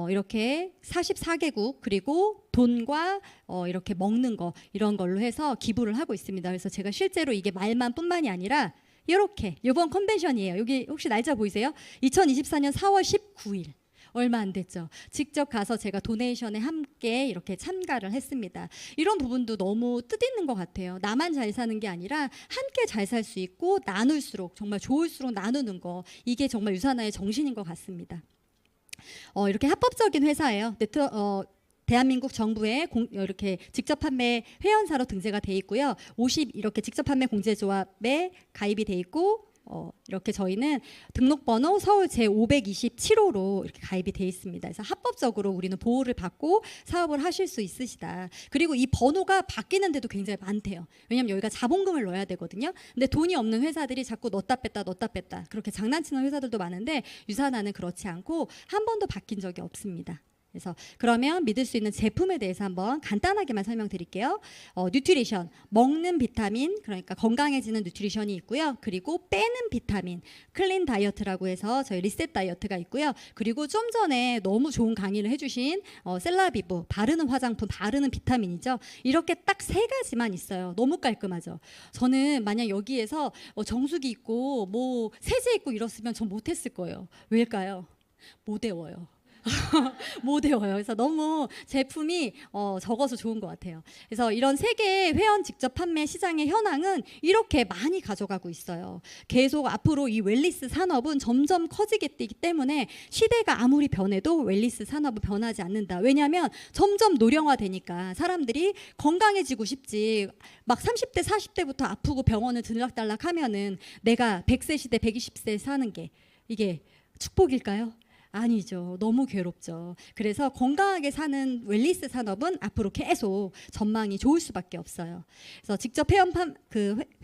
이렇게 44개국 그리고 돈과 이렇게 먹는 거 이런 걸로 해서 기부를 하고 있습니다. 그래서 제가 실제로 이게 말만 뿐만이 아니라 이렇게 이번 컨벤션이에요. 여기 혹시 날짜 보이세요? 2024년 4월 19일. 얼마 안 됐죠. 직접 가서 제가 도네이션에 함께 이렇게 참가를 했습니다. 이런 부분도 너무 뜻있는 것 같아요. 나만 잘 사는 게 아니라 함께 잘 살 수 있고 나눌수록 정말 좋을수록 나누는 거 이게 정말 유산화의 정신인 것 같습니다. 이렇게 합법적인 회사예요. 대한민국 정부에 이렇게 직접 판매 회원사로 등재가 돼 있고요. 50 이렇게 직접 판매 공제조합에 가입이 돼 있고 이렇게 저희는 등록번호 서울 제527호로 이렇게 가입이 돼 있습니다. 그래서 합법적으로 우리는 보호를 받고 사업을 하실 수 있으시다. 그리고 이 번호가 바뀌는 데도 굉장히 많대요. 왜냐하면 여기가 자본금을 넣어야 되거든요. 근데 돈이 없는 회사들이 자꾸 넣었다 뺐다 그렇게 장난치는 회사들도 많은데 유산화는 그렇지 않고 한 번도 바뀐 적이 없습니다. 그래서 그러면 믿을 수 있는 제품에 대해서 한번 간단하게만 설명드릴게요. 뉴트리션, 먹는 비타민, 그러니까 건강해지는 뉴트리션이 있고요. 그리고 빼는 비타민, 클린 다이어트라고 해서 저희 리셋 다이어트가 있고요. 그리고 좀 전에 너무 좋은 강의를 해주신 셀라비브, 바르는 화장품, 바르는 비타민이죠. 이렇게 딱 3가지만 있어요. 너무 깔끔하죠. 저는 만약 여기에서 정수기 있고 뭐 세제 있고 이랬으면 전 못했을 거예요. 왜일까요? 못 외워요. 못 외워요. 그래서 너무 제품이 적어서 좋은 것 같아요. 그래서 이런 세계 회원 직접 판매 시장의 현황은 이렇게 많이 가져가고 있어요. 계속 앞으로 이 웰니스 산업은 점점 커지기 때문에 시대가 아무리 변해도 웰니스 산업은 변하지 않는다. 왜냐하면 점점 노령화되니까 사람들이 건강해지고 싶지 막 30대 40대부터 아프고 병원을 들락달락 하면은 내가 100세 시대 120세 사는 게 이게 축복일까요? 아니죠. 너무 괴롭죠. 그래서 건강하게 사는 웰니스 산업은 앞으로 계속 전망이 좋을 수밖에 없어요. 그래서 직접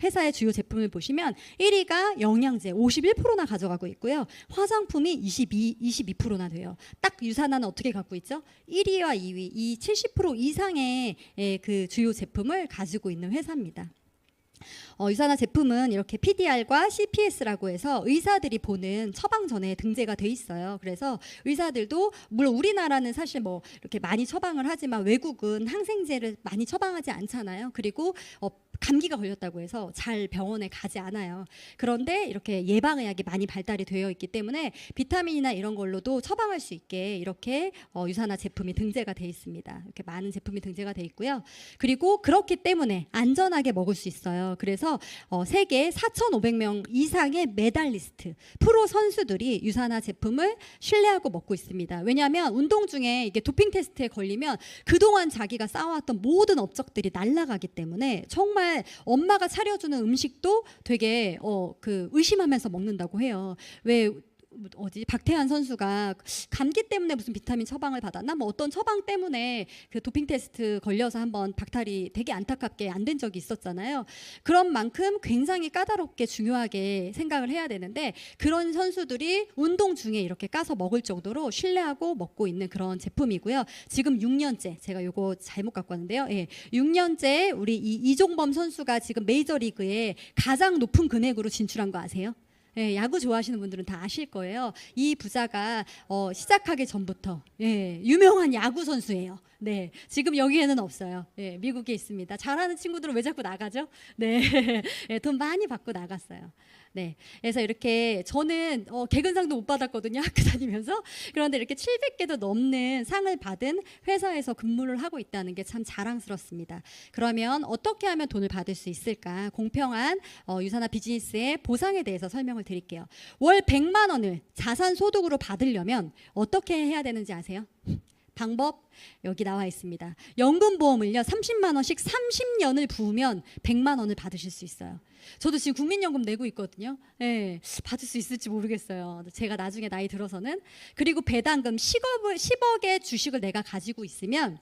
회사의 주요 제품을 보시면 1위가 영양제 51%나 가져가고 있고요. 화장품이 22%나 돼요. 딱 유산화는 어떻게 갖고 있죠? 1위와 2위 이 70% 이상의 그 주요 제품을 가지고 있는 회사입니다. 유산화 제품은 이렇게 PDR과 CPS라고 해서 의사들이 보는 처방전에 등재가 돼 있어요. 그래서 의사들도 물론 우리나라는 사실 뭐 이렇게 많이 처방을 하지만 외국은 항생제를 많이 처방하지 않잖아요. 그리고 감기가 걸렸다고 해서 잘 병원에 가지 않아요. 그런데 이렇게 예방의학이 많이 발달이 되어 있기 때문에 비타민이나 이런 걸로도 처방할 수 있게 이렇게 유산화 제품이 등재가 돼 있습니다. 이렇게 많은 제품이 등재가 돼 있고요. 그리고 그렇기 때문에 안전하게 먹을 수 있어요. 그래서 세계 4,500명 이상의 메달리스트, 프로 선수들이 유산화 제품을 신뢰하고 먹고 있습니다. 왜냐하면 운동 중에 이게 도핑 테스트에 걸리면 그동안 자기가 쌓아왔던 모든 업적들이 날아가기 때문에 정말 엄마가 차려주는 음식도 되게 의심하면서 먹는다고 해요. 왜 박태환 선수가 감기 때문에 무슨 비타민 처방을 받았나 뭐 어떤 처방 때문에 그 도핑 테스트 걸려서 한번 박탈이 되게 안타깝게 안 된 적이 있었잖아요. 그런 만큼 굉장히 까다롭게 중요하게 생각을 해야 되는데 그런 선수들이 운동 중에 이렇게 까서 먹을 정도로 신뢰하고 먹고 있는 그런 제품이고요. 지금 6년째 제가 요거 잘못 갖고 왔는데요. 6년째 우리 이종범 선수가 지금 메이저리그에 가장 높은 금액으로 진출한 거 아세요? 야구 좋아하시는 분들은 다 아실 거예요. 이 부자가 시작하기 전부터 유명한 야구 선수예요. 네, 지금 여기에는 없어요. 미국에 있습니다. 잘하는 친구들은 왜 자꾸 나가죠? 네, 돈 많이 받고 나갔어요. 네, 그래서 이렇게 저는 개근상도 못 받았거든요. 학교 다니면서. 그런데 이렇게 700개도 넘는 상을 받은 회사에서 근무를 하고 있다는 게 참 자랑스럽습니다. 그러면 어떻게 하면 돈을 받을 수 있을까? 공평한 유산화 비즈니스의 보상에 대해서 설명을 드릴게요. 월 100만 원을 자산 소득으로 받으려면 어떻게 해야 되는지 아세요? 방법 여기 나와 있습니다. 연금보험을요 30만 원씩 30년을 부으면 100만 원을 받으실 수 있어요. 저도 지금 국민연금 내고 있거든요. 받을 수 있을지 모르겠어요. 제가 나중에 나이 들어서는. 그리고 배당금 10억의 주식을 내가 가지고 있으면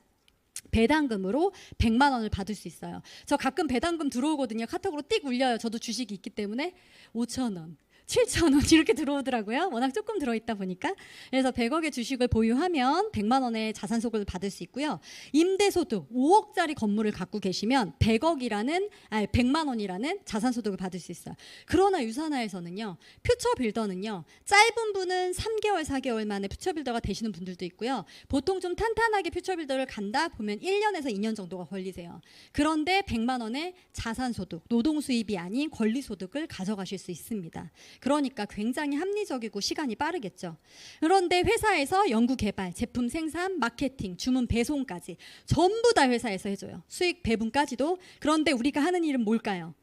배당금으로 100만 원을 받을 수 있어요. 저 가끔 배당금 들어오거든요. 카톡으로 띡 울려요. 저도 주식이 있기 때문에 5천 원. 7,000원 이렇게 들어오더라고요. 워낙 조금 들어있다 보니까. 그래서 100억의 주식을 보유하면 100만 원의 자산소득을 받을 수 있고요. 임대소득 5억짜리 건물을 갖고 계시면 100만 원이라는 자산소득을 받을 수 있어요. 그러나 유산화에서는요. 퓨처빌더는요. 짧은 분은 3개월, 4개월 만에 퓨처빌더가 되시는 분들도 있고요. 보통 좀 탄탄하게 퓨처빌더를 간다 보면 1년에서 2년 정도가 걸리세요. 그런데 100만 원의 자산소득, 노동수입이 아닌 권리소득을 가져가실 수 있습니다. 그러니까 굉장히 합리적이고 시간이 빠르겠죠. 그런데 회사에서 연구개발, 제품 생산, 마케팅, 주문 배송까지 전부 다 회사에서 해줘요. 수익 배분까지도. 그런데 우리가 하는 일은 뭘까요?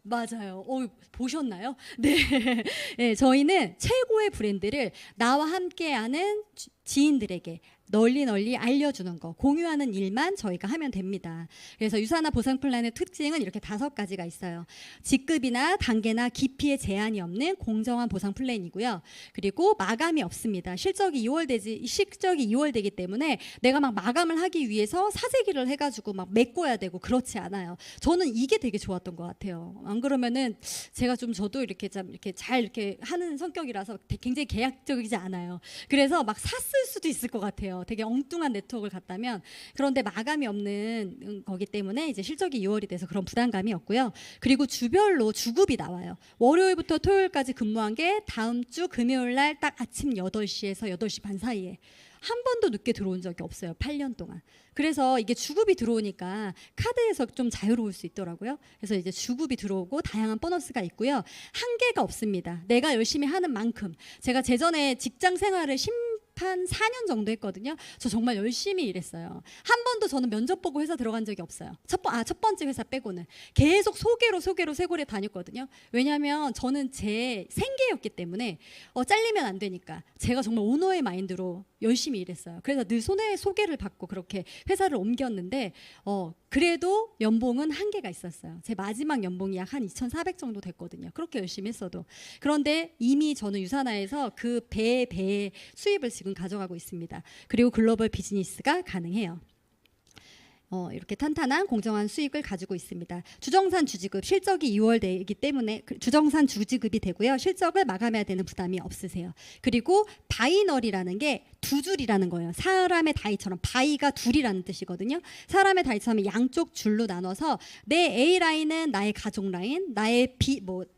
맞아요. 보셨나요? 네. 네, 저희는 최고의 브랜드를 나와 함께하는 지인들에게 널리 알려주는 거, 공유하는 일만 저희가 하면 됩니다. 그래서 유산화 보상 플랜의 특징은 이렇게 5가지가 있어요. 직급이나 단계나 깊이에 제한이 없는 공정한 보상 플랜이고요. 그리고 마감이 없습니다. 실적이 2월되기 때문에 내가 막 마감을 하기 위해서 사재기를 해가지고 막 메꿔야 되고 그렇지 않아요. 저는 이게 되게 좋았던 것 같아요. 안 그러면은 제가 좀 저도 이렇게 잘 이렇게 하는 성격이라서 굉장히 계약적이지 않아요. 그래서 막 샀을 수도 있을 것 같아요. 되게 엉뚱한 네트워크를 갔다면. 그런데 마감이 없는 거기 때문에 이제 실적이 2월이 돼서 그런 부담감이 없고요. 그리고 주별로 주급이 나와요. 월요일부터 토요일까지 근무한 게 다음 주 금요일 날 딱 아침 8시에서 8시 반 사이에 한 번도 늦게 들어온 적이 없어요. 8년 동안. 그래서 이게 주급이 들어오니까 카드에서 좀 자유로울 수 있더라고요. 그래서 이제 주급이 들어오고 다양한 보너스가 있고요. 한계가 없습니다. 내가 열심히 하는 만큼. 제가 제전에 직장 생활을 4년 정도 했거든요. 저 정말 열심히 일했어요. 한 번도 저는 면접 보고 회사 들어간 적이 없어요. 첫 번째 회사 빼고는. 계속 소개로 쇠고래 다녔거든요. 왜냐하면 저는 제 생계였기 때문에 잘리면 안 되니까 제가 정말 오너의 마인드로 열심히 일했어요. 그래서 늘 소개를 받고 그렇게 회사를 옮겼는데 그래도 연봉은 한계가 있었어요. 제 마지막 연봉이 약 한 2,400 정도 됐거든요. 그렇게 열심히 했어도. 그런데 이미 저는 유산화에서 그 배의 수입을 지금 가져가고 있습니다. 그리고 글로벌 비즈니스가 가능해요. 이렇게 탄탄한 공정한 수익을 가지고 있습니다. 주정산 주지급 실적이 2월 되기 때문에 주정산 주지급이 되고요. 실적을 마감해야 되는 부담이 없으세요. 그리고 바이너리라는 게 두 줄이라는 거예요. 사람의 다이처럼 바이가 둘이라는 뜻이거든요. 사람의 다이처럼 양쪽 줄로 나눠서 내 A 라인은 나의 가족 라인, 나의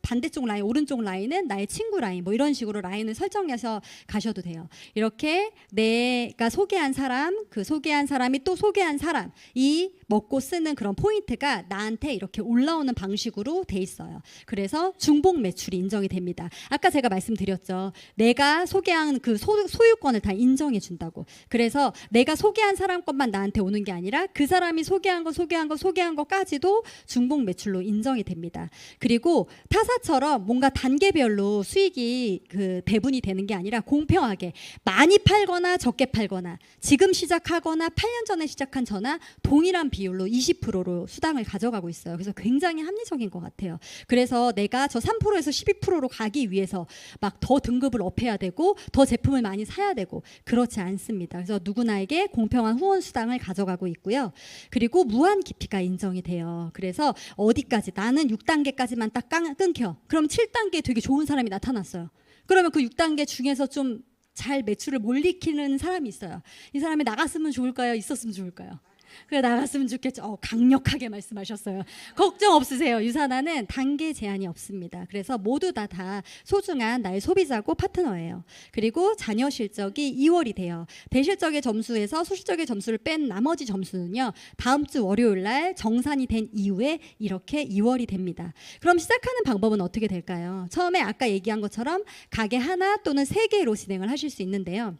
반대쪽 라인, 오른쪽 라인은 나의 친구 라인, 이런 식으로 라인을 설정해서 가셔도 돼요. 이렇게 내가 소개한 사람, 그 소개한 사람이 또 소개한 사람, 이 먹고 쓰는 그런 포인트가 나한테 이렇게 올라오는 방식으로 돼 있어요. 그래서 중복 매출이 인정이 됩니다. 아까 제가 말씀드렸죠. 내가 소개한 그 소유권을 다 인정해 준다고. 그래서 내가 소개한 사람 것만 나한테 오는 게 아니라 그 사람이 소개한 것까지도 중복 매출로 인정이 됩니다. 그리고 타사처럼 뭔가 단계별로 수익이 그 배분이 되는 게 아니라 공평하게 많이 팔거나 적게 팔거나 지금 시작하거나 8년 전에 시작한 저나 동일한 비율로 20%로 수당을 가져가고 있어요. 그래서 굉장히 합리적인 것 같아요. 그래서 내가 저 3%에서 12%로 가기 위해서 막 더 등급을 업해야 되고 더 제품을 많이 사야 되고 그렇지 않습니다. 그래서 누구나에게 공평한 후원 수당을 가져가고 있고요. 그리고 무한 깊이가 인정이 돼요. 그래서 어디까지 나는 6단계까지만 딱 끊겨. 그럼 7단계에 되게 좋은 사람이 나타났어요. 그러면 그 6단계 중에서 좀 잘 매출을 못 익히는 사람이 있어요. 이 사람이 나갔으면 좋을까요? 있었으면 좋을까요? 그래 나갔으면 좋겠죠. 강력하게 말씀하셨어요. 걱정 없으세요. 유산화는 단계 제한이 없습니다. 그래서 모두 다 소중한 나의 소비자고 파트너예요. 그리고 잔여 실적이 2월이 돼요. 대실적의 점수에서 소실적의 점수를 뺀 나머지 점수는요. 다음 주 월요일 날 정산이 된 이후에 이렇게 2월이 됩니다. 그럼 시작하는 방법은 어떻게 될까요? 처음에 아까 얘기한 것처럼 가게 하나 또는 3개로 진행을 하실 수 있는데요.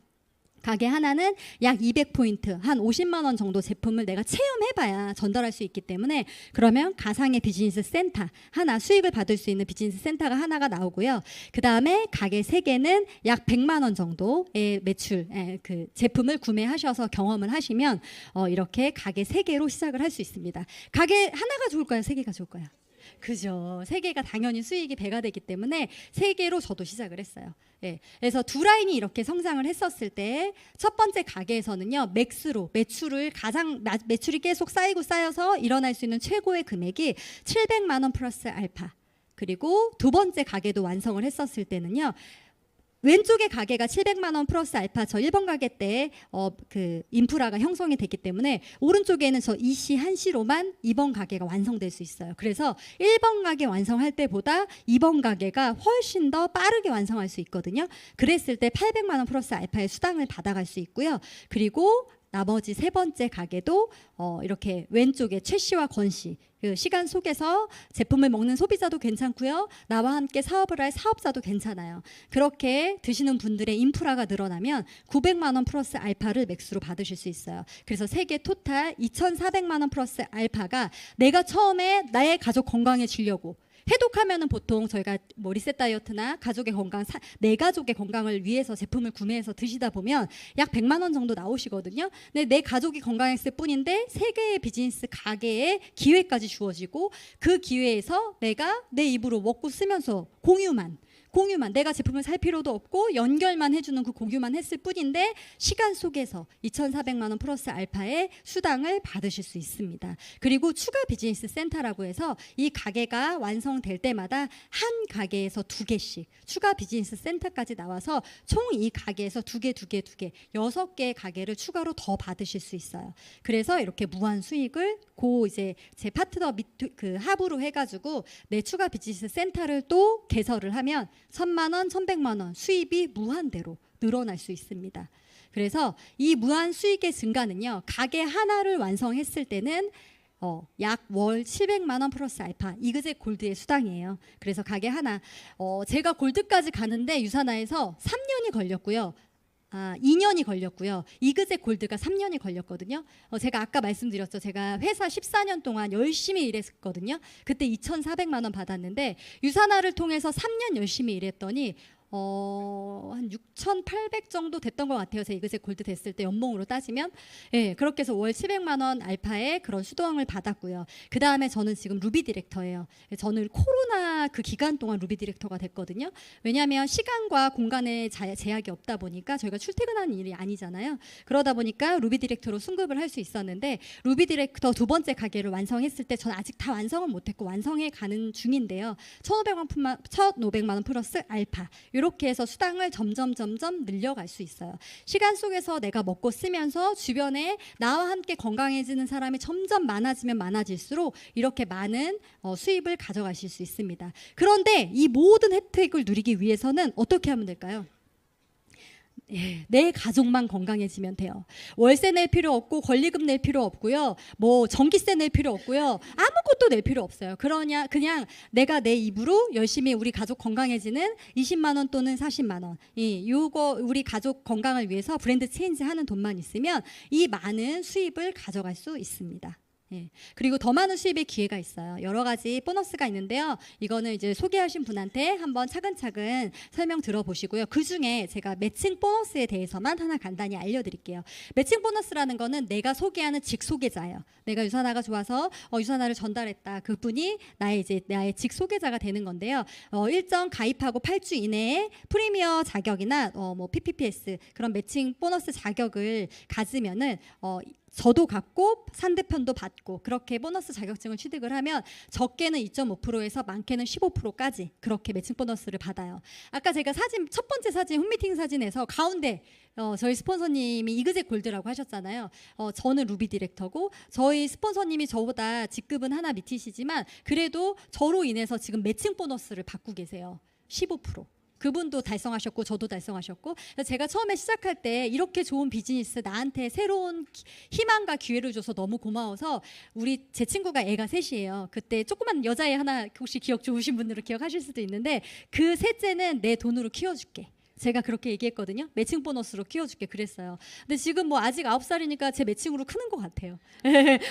가게 하나는 약 200포인트, 한 50만 원 정도 제품을 내가 체험해봐야 전달할 수 있기 때문에 그러면 가상의 비즈니스 센터 하나, 수익을 받을 수 있는 비즈니스 센터가 하나가 나오고요. 그 다음에 가게 3개는 약 100만 원 정도의 매출, 그 제품을 구매하셔서 경험을 하시면 이렇게 가게 3개로 시작을 할 수 있습니다. 가게 하나가 좋을까요? 3개가 좋을까요? 그죠. 3개가 당연히 수익이 배가 되기 때문에 3개로 저도 시작을 했어요. 예. 그래서 두 라인이 이렇게 성장을 했었을 때 첫 번째 가게에서는요. 맥스로 매출이 계속 쌓여서 일어날 수 있는 최고의 금액이 700만 원 플러스 알파. 그리고 두 번째 가게도 완성을 했었을 때는요. 왼쪽의 가게가 700만 원 플러스 알파 저 1번 가게 때 그 인프라가 형성이 됐기 때문에 오른쪽에는 저 2시 1시로만 2번 가게가 완성될 수 있어요. 그래서 1번 가게 완성할 때보다 2번 가게가 훨씬 더 빠르게 완성할 수 있거든요. 그랬을 때 800만 원 플러스 알파의 수당을 받아갈 수 있고요. 그리고 나머지 세 번째 가게도 이렇게 왼쪽에 최 씨와 권 씨, 그 시간 속에서 제품을 먹는 소비자도 괜찮고요. 나와 함께 사업을 할 사업자도 괜찮아요. 그렇게 드시는 분들의 인프라가 늘어나면 900만 원 플러스 알파를 맥스로 받으실 수 있어요. 그래서 세계 토탈 2,400만 원 플러스 알파가 내가 처음에 나의 가족 건강해지려고 해독하면은 보통 저희가 뭐 리셋 다이어트나 가족의 건강, 내 가족의 건강을 위해서 제품을 구매해서 드시다 보면 약 100만 원 정도 나오시거든요. 근데 내 가족이 건강했을 뿐인데 세 개의 비즈니스 가게에 기회까지 주어지고 그 기회에서 내가 내 입으로 먹고 쓰면서 공유만 내가 제품을 살 필요도 없고 연결만 해주는 그 공유만 했을 뿐인데 시간 속에서 2,400만 원 플러스 알파의 수당을 받으실 수 있습니다. 그리고 추가 비즈니스 센터라고 해서 이 가게가 완성될 때마다 한 가게에서 2개씩 추가 비즈니스 센터까지 나와서 총 이 가게에서 2개 6개의 가게를 추가로 더 받으실 수 있어요. 그래서 이렇게 무한 수익을 이제 제 파트너 그 합으로 해가지고 내 추가 비즈니스 센터를 또 개설을 하면 1,000만 원, 1,100만 원 수입이 무한대로 늘어날 수 있습니다. 그래서 이 무한 수익의 증가는요. 가게 하나를 완성했을 때는 약 월 700만 원 플러스 알파 이그젝 골드의 수당이에요. 그래서 가게 하나 제가 골드까지 가는데 유사나에서 3년이 걸렸고요. 2년이 걸렸고요. 이그젝 골드가 3년이 걸렸거든요. 제가 아까 말씀드렸죠. 제가 회사 14년 동안 열심히 일했거든요. 그때 2,400만 원 받았는데 유사나를 통해서 3년 열심히 일했더니 한 6,800 정도 됐던 것 같아요. 제 이그젝 골드 됐을 때 연봉으로 따지면 그렇게 해서 월 700만 원 알파의 그런 수당을 받았고요. 그 다음에 저는 지금 루비 디렉터예요. 저는 코로나 그 기간 동안 루비 디렉터가 됐거든요. 왜냐하면 시간과 공간에 제약이 없다 보니까 저희가 출퇴근하는 일이 아니잖아요. 그러다 보니까 루비 디렉터로 승급을 할 수 있었는데 루비 디렉터 두 번째 가게를 완성했을 때 저는 아직 다 완성은 못했고 완성해 가는 중인데요. 1,500만 원 플러스 알파 이렇게 해서 수당을 점점 늘려갈 수 있어요. 시간 속에서 내가 먹고 쓰면서 주변에 나와 함께 건강해지는 사람이 점점 많아지면 많아질수록 이렇게 많은 수입을 가져가실 수 있습니다. 그런데 이 모든 혜택을 누리기 위해서는 어떻게 하면 될까요? 내 가족만 건강해지면 돼요. 월세 낼 필요 없고 권리금 낼 필요 없고요. 뭐 전기세 낼 필요 없고요. 아무것도 낼 필요 없어요. 그냥 내가 내 입으로 열심히 우리 가족 건강해지는 20만 원 또는 40만 원. 요거 우리 가족 건강을 위해서 브랜드 체인지 하는 돈만 있으면 이 많은 수입을 가져갈 수 있습니다. 그리고 더 많은 수입의 기회가 있어요. 여러 가지 보너스가 있는데요. 이거는 이제 소개하신 분한테 한번 차근차근 설명 들어보시고요. 그 중에 제가 매칭 보너스에 대해서만 하나 간단히 알려드릴게요. 매칭 보너스라는 거는 내가 소개하는 직소개자예요. 내가 유산화가 좋아서 유산화를 전달했다. 그분이 나의 직소개자가 되는 건데요. 일정 가입하고 8주 이내에 프리미어 자격이나 뭐 PPPS 그런 매칭 보너스 자격을 가지면은 저도 갖고 상대편도 받고 그렇게 보너스 자격증을 취득을 하면 적게는 2.5%에서 많게는 15%까지 그렇게 매칭 보너스를 받아요. 아까 제가 첫 번째 사진 홈미팅 사진에서 가운데 저희 스폰서님이 이그젝 골드라고 하셨잖아요. 저는 루비 디렉터고 저희 스폰서님이 저보다 직급은 하나 밑이시지만 그래도 저로 인해서 지금 매칭 보너스를 받고 계세요. 15%. 그분도 달성하셨고 저도 달성하셨고 제가 처음에 시작할 때 이렇게 좋은 비즈니스 나한테 새로운 희망과 기회를 줘서 너무 고마워서 제 친구가 애가 셋이에요. 그때 조그만 여자애 하나 혹시 기억 좋으신 분들은 기억하실 수도 있는데 그 셋째는 내 돈으로 키워줄게. 제가 그렇게 얘기했거든요. 매칭 보너스로 키워줄게 그랬어요. 근데 지금 뭐 아직 9살이니까 제 매칭으로 크는 것 같아요.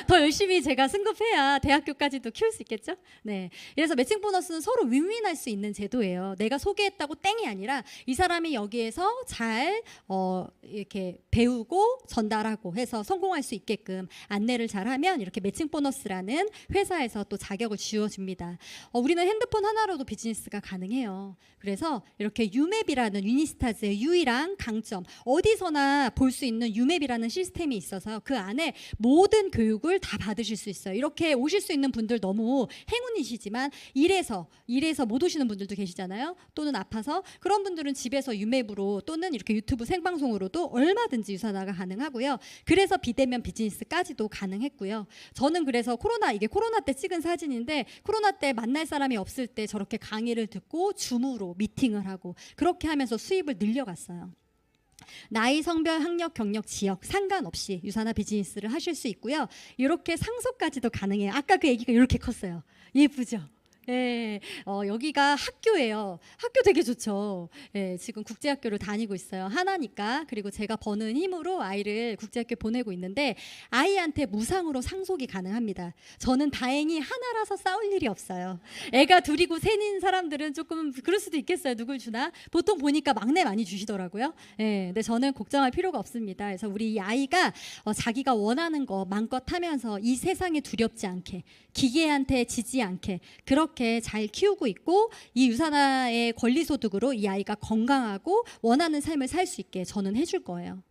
더 열심히 제가 승급해야 대학교까지도 키울 수 있겠죠? 네. 그래서 매칭 보너스는 서로 윈윈할 수 있는 제도예요. 내가 소개했다고 땡이 아니라 이 사람이 여기에서 잘 이렇게 배우고 전달하고 해서 성공할 수 있게끔 안내를 잘하면 이렇게 매칭 보너스라는 회사에서 또 자격을 지어줍니다. 우리는 핸드폰 하나로도 비즈니스가 가능해요. 그래서 이렇게 유맵이라는 유니스타즈의 유일한 강점, 어디서나 볼 수 있는 유맵이라는 시스템이 있어서 그 안에 모든 교육을 다 받으실 수 있어요. 이렇게 오실 수 있는 분들 너무 행운이시지만 일해서 못 오시는 분들도 계시잖아요. 또는 아파서. 그런 분들은 집에서 유맵으로 또는 이렇게 유튜브 생방송으로도 얼마든지 유산화가 가능하고요. 그래서 비대면 비즈니스까지도 가능했고요. 저는 그래서 이게 코로나 때 찍은 사진인데, 코로나 때 만날 사람이 없을 때 저렇게 강의를 듣고 줌으로 미팅을 하고 그렇게 하면서 수입을 늘려갔어요. 나이, 성별, 학력, 경력, 지역 상관없이 유산화 비즈니스를 하실 수 있고요. 이렇게 상속까지도 가능해요. 아까 그 애기가 이렇게 컸어요. 예쁘죠? 네, 여기가 학교예요. 학교 되게 좋죠. 네, 지금 국제학교를 다니고 있어요. 하나니까. 그리고 제가 버는 힘으로 아이를 국제학교 보내고 있는데 아이한테 무상으로 상속이 가능합니다. 저는 다행히 하나라서 싸울 일이 없어요. 애가 둘이고 셋인 사람들은 조금 그럴 수도 있겠어요. 누굴 주나? 보통 보니까 막내 많이 주시더라고요. 네, 근데 저는 걱정할 필요가 없습니다. 그래서 우리 이 아이가 자기가 원하는 거 마음껏 하면서 이 세상에 두렵지 않게, 기계한테 지지 않게 그렇게 잘 키우고 있고, 이 유산화의 권리소득으로 이 아이가 건강하고 원하는 삶을 살 수 있게 저는 해줄 거예요.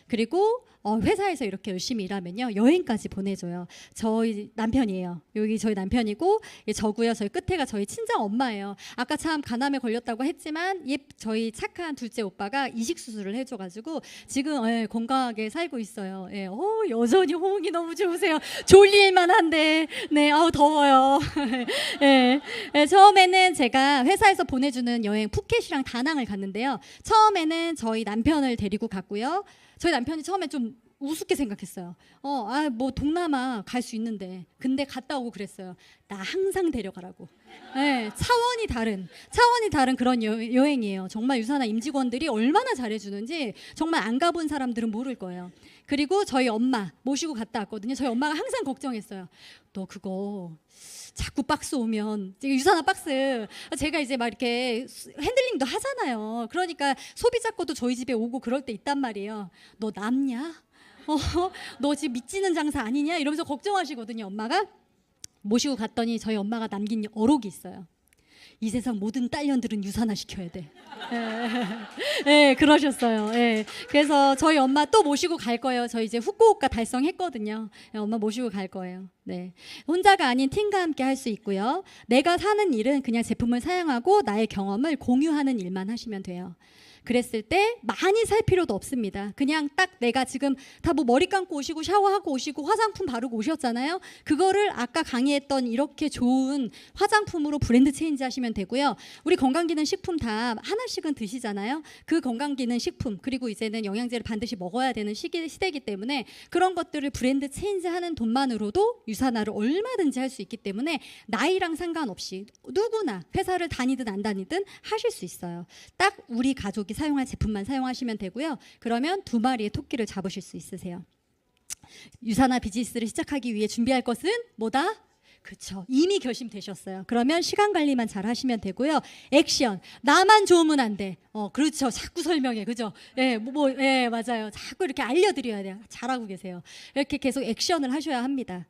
그리고 회사에서 이렇게 열심히 일하면요, 여행까지 보내줘요. 저희 남편이에요. 여기 저희 남편이고, 저고요. 저희 끝에가 저희 친정 엄마예요. 아까 참 간암에 걸렸다고 했지만 저희 착한 둘째 오빠가 이식 수술을 해줘가지고 지금 건강하게 살고 있어요. 예, 여전히 호응이 너무 좋으세요. 졸릴만 한데, 네, 더워요. 예, 처음에는 제가 회사에서 보내주는 여행 푸켓이랑 다낭을 갔는데요. 처음에는 저희 남편을 데리고 갔고요. 저희 남편이 처음에 좀 우습게 생각했어요. 뭐 동남아 갈 수 있는데. 근데 갔다 오고 그랬어요. 나 항상 데려가라고. 네, 차원이 다른 그런 여행이에요. 정말 유산화 임직원들이 얼마나 잘해주는지 정말 안 가본 사람들은 모를 거예요. 그리고 저희 엄마 모시고 갔다 왔거든요. 저희 엄마가 항상 걱정했어요. 너 그거 자꾸 박스 오면, 유산화 박스 제가 이제 막 이렇게 핸들링도 하잖아요. 그러니까 소비자 것도 저희 집에 오고 그럴 때 있단 말이에요. 너 남냐? 너 지금 믿지는 장사 아니냐? 이러면서 걱정하시거든요. 엄마가. 모시고 갔더니 저희 엄마가 남긴 어록이 있어요. 이 세상 모든 딸년들은 유산화 시켜야 돼. 네, 그러셨어요. 네. 그래서 저희 엄마 또 모시고 갈 거예요. 저 이제 후쿠오카 달성했거든요. 네, 엄마 모시고 갈 거예요. 네, 혼자가 아닌 팀과 함께 할 수 있고요. 내가 사는 일은 그냥 제품을 사용하고 나의 경험을 공유하는 일만 하시면 돼요. 그랬을 때 많이 살 필요도 없습니다. 그냥 딱 내가 지금 다 뭐 머리 감고 오시고 샤워하고 오시고 화장품 바르고 오셨잖아요. 그거를 아까 강의했던 이렇게 좋은 화장품으로 브랜드 체인지 하시면 되고요. 우리 건강기능 식품 다 하나씩은 드시잖아요. 그 건강기능 식품, 그리고 이제는 영양제를 반드시 먹어야 되는 시대이기 때문에 그런 것들을 브랜드 체인지 하는 돈만으로도 유산화를 얼마든지 할 수 있기 때문에 나이랑 상관없이 누구나 회사를 다니든 안 다니든 하실 수 있어요. 딱 우리 가족이 사용할 제품만 사용하시면 되고요. 그러면 2마리의 토끼를 잡으실 수 있으세요. 유산화 비즈니스를 시작하기 위해 준비할 것은 뭐다? 그렇죠. 이미 결심되셨어요. 그러면 시간 관리만 잘 하시면 되고요. 액션. 나만 좋으면 안 돼. 그렇죠. 자꾸 설명해. 그죠? 예, 예, 맞아요. 자꾸 이렇게 알려드려야 돼요. 잘하고 계세요. 이렇게 계속 액션을 하셔야 합니다.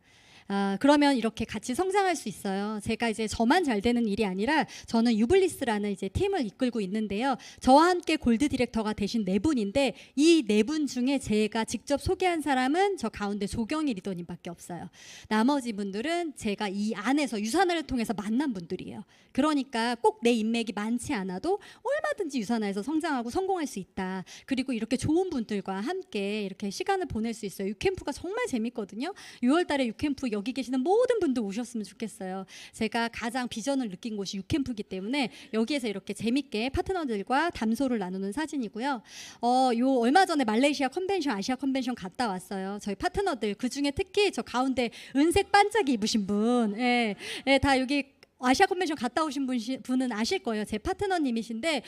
그러면 이렇게 같이 성장할 수 있어요. 제가 이제 저만 잘 되는 일이 아니라 저는 유블리스라는 이제 팀을 이끌고 있는데요. 저와 함께 골드 디렉터가 되신 4분인데 이 4분 중에 제가 직접 소개한 사람은 저 가운데 조경희 리더님밖에 없어요. 나머지 분들은 제가 이 안에서 유산화를 통해서 만난 분들이에요. 그러니까 꼭 내 인맥이 많지 않아도 얼마든지 유산화에서 성장하고 성공할 수 있다. 그리고 이렇게 좋은 분들과 함께 이렇게 시간을 보낼 수 있어요. 유캠프가 정말 재밌거든요. 6월 달에 유캠프 여기 계시는 모든 분들 오셨으면 좋겠어요. 제가 가장 비전을 느낀 곳이 유캠프이기 때문에 여기에서 이렇게 재밌게 파트너들과 담소를 나누는 사진이고요. 요 얼마 전에 말레이시아 컨벤션, 아시아 컨벤션 갔다 왔어요. 저희 파트너들, 그중에 특히 저 가운데 은색 반짝이 입으신 분, 다 여기 아시아 컨벤션 갔다 오신 분은 아실 거예요. 제 파트너님이신데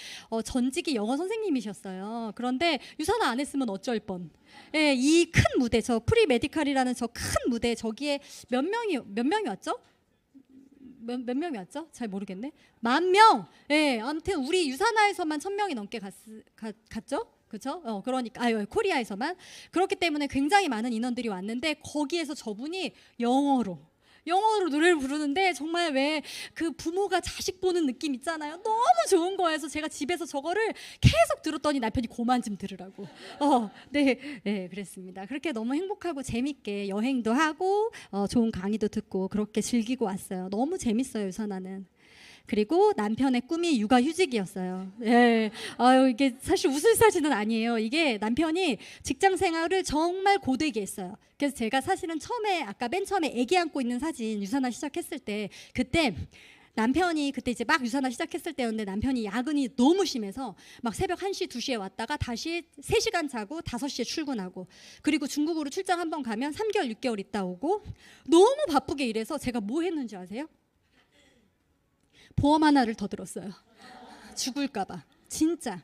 전직이 영어 선생님이셨어요. 그런데 유산화 안 했으면 어쩔 뻔. 이 큰 무대, 저 프리 메디칼이라는 저 큰 무대, 저기에 몇 명이 왔죠? 몇 명이 왔죠? 잘 모르겠네. 10,000명. 아무튼 우리 유산화에서만 1,000명이 넘게 갔죠? 그렇죠? 그러니까 코리아에서만. 그렇기 때문에 굉장히 많은 인원들이 왔는데 거기에서 저분이 영어로 영어로 노래를 부르는데 정말 왜 그 부모가 자식 보는 느낌 있잖아요. 너무 좋은 거여서 제가 집에서 저거를 계속 들었더니 남편이 그만 좀 들으라고. 네, 그랬습니다. 그렇게 너무 행복하고 재밌게 여행도 하고 좋은 강의도 듣고 그렇게 즐기고 왔어요. 너무 재밌어요, 유산하는. 그리고 남편의 꿈이 육아휴직이었어요. 예, 이게 사실 웃을 사실은 아니에요. 이게 남편이 직장 생활을 정말 고되게 했어요. 그래서 제가 사실은 처음에 아까 맨 처음에 아기 안고 있는 사진 유산화 시작했을 때 그때 남편이 그때 이제 막 유산화 시작했을 때였는데 남편이 야근이 너무 심해서 막 새벽 1시, 2시에 왔다가 다시 3시간 자고 5시에 출근하고 그리고 중국으로 출장 한번 가면 3개월, 6개월 있다 오고 너무 바쁘게 일해서 제가 뭐 했는지 아세요? 보험 하나를 더 들었어요. 죽을까봐. 진짜.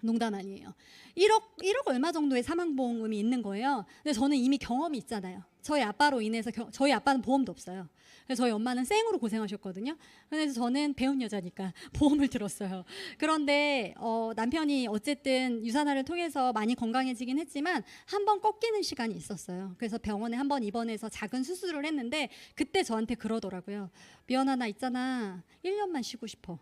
농담 아니에요. 1억 얼마 정도의 사망보험금이 있는 거예요. 근데 저는 이미 경험이 있잖아요. 저희 아빠로 인해서 저희 아빠는 보험도 없어요. 그래서 저희 엄마는 생으로 고생하셨거든요. 그래서 저는 배운 여자니까 보험을 들었어요. 그런데 남편이 어쨌든 유산화를 통해서 많이 건강해지긴 했지만 한 번 꺾이는 시간이 있었어요. 그래서 병원에 한 번 입원해서 작은 수술을 했는데 그때 저한테 그러더라고요. 미연아 나 있잖아. 1년만 쉬고 싶어.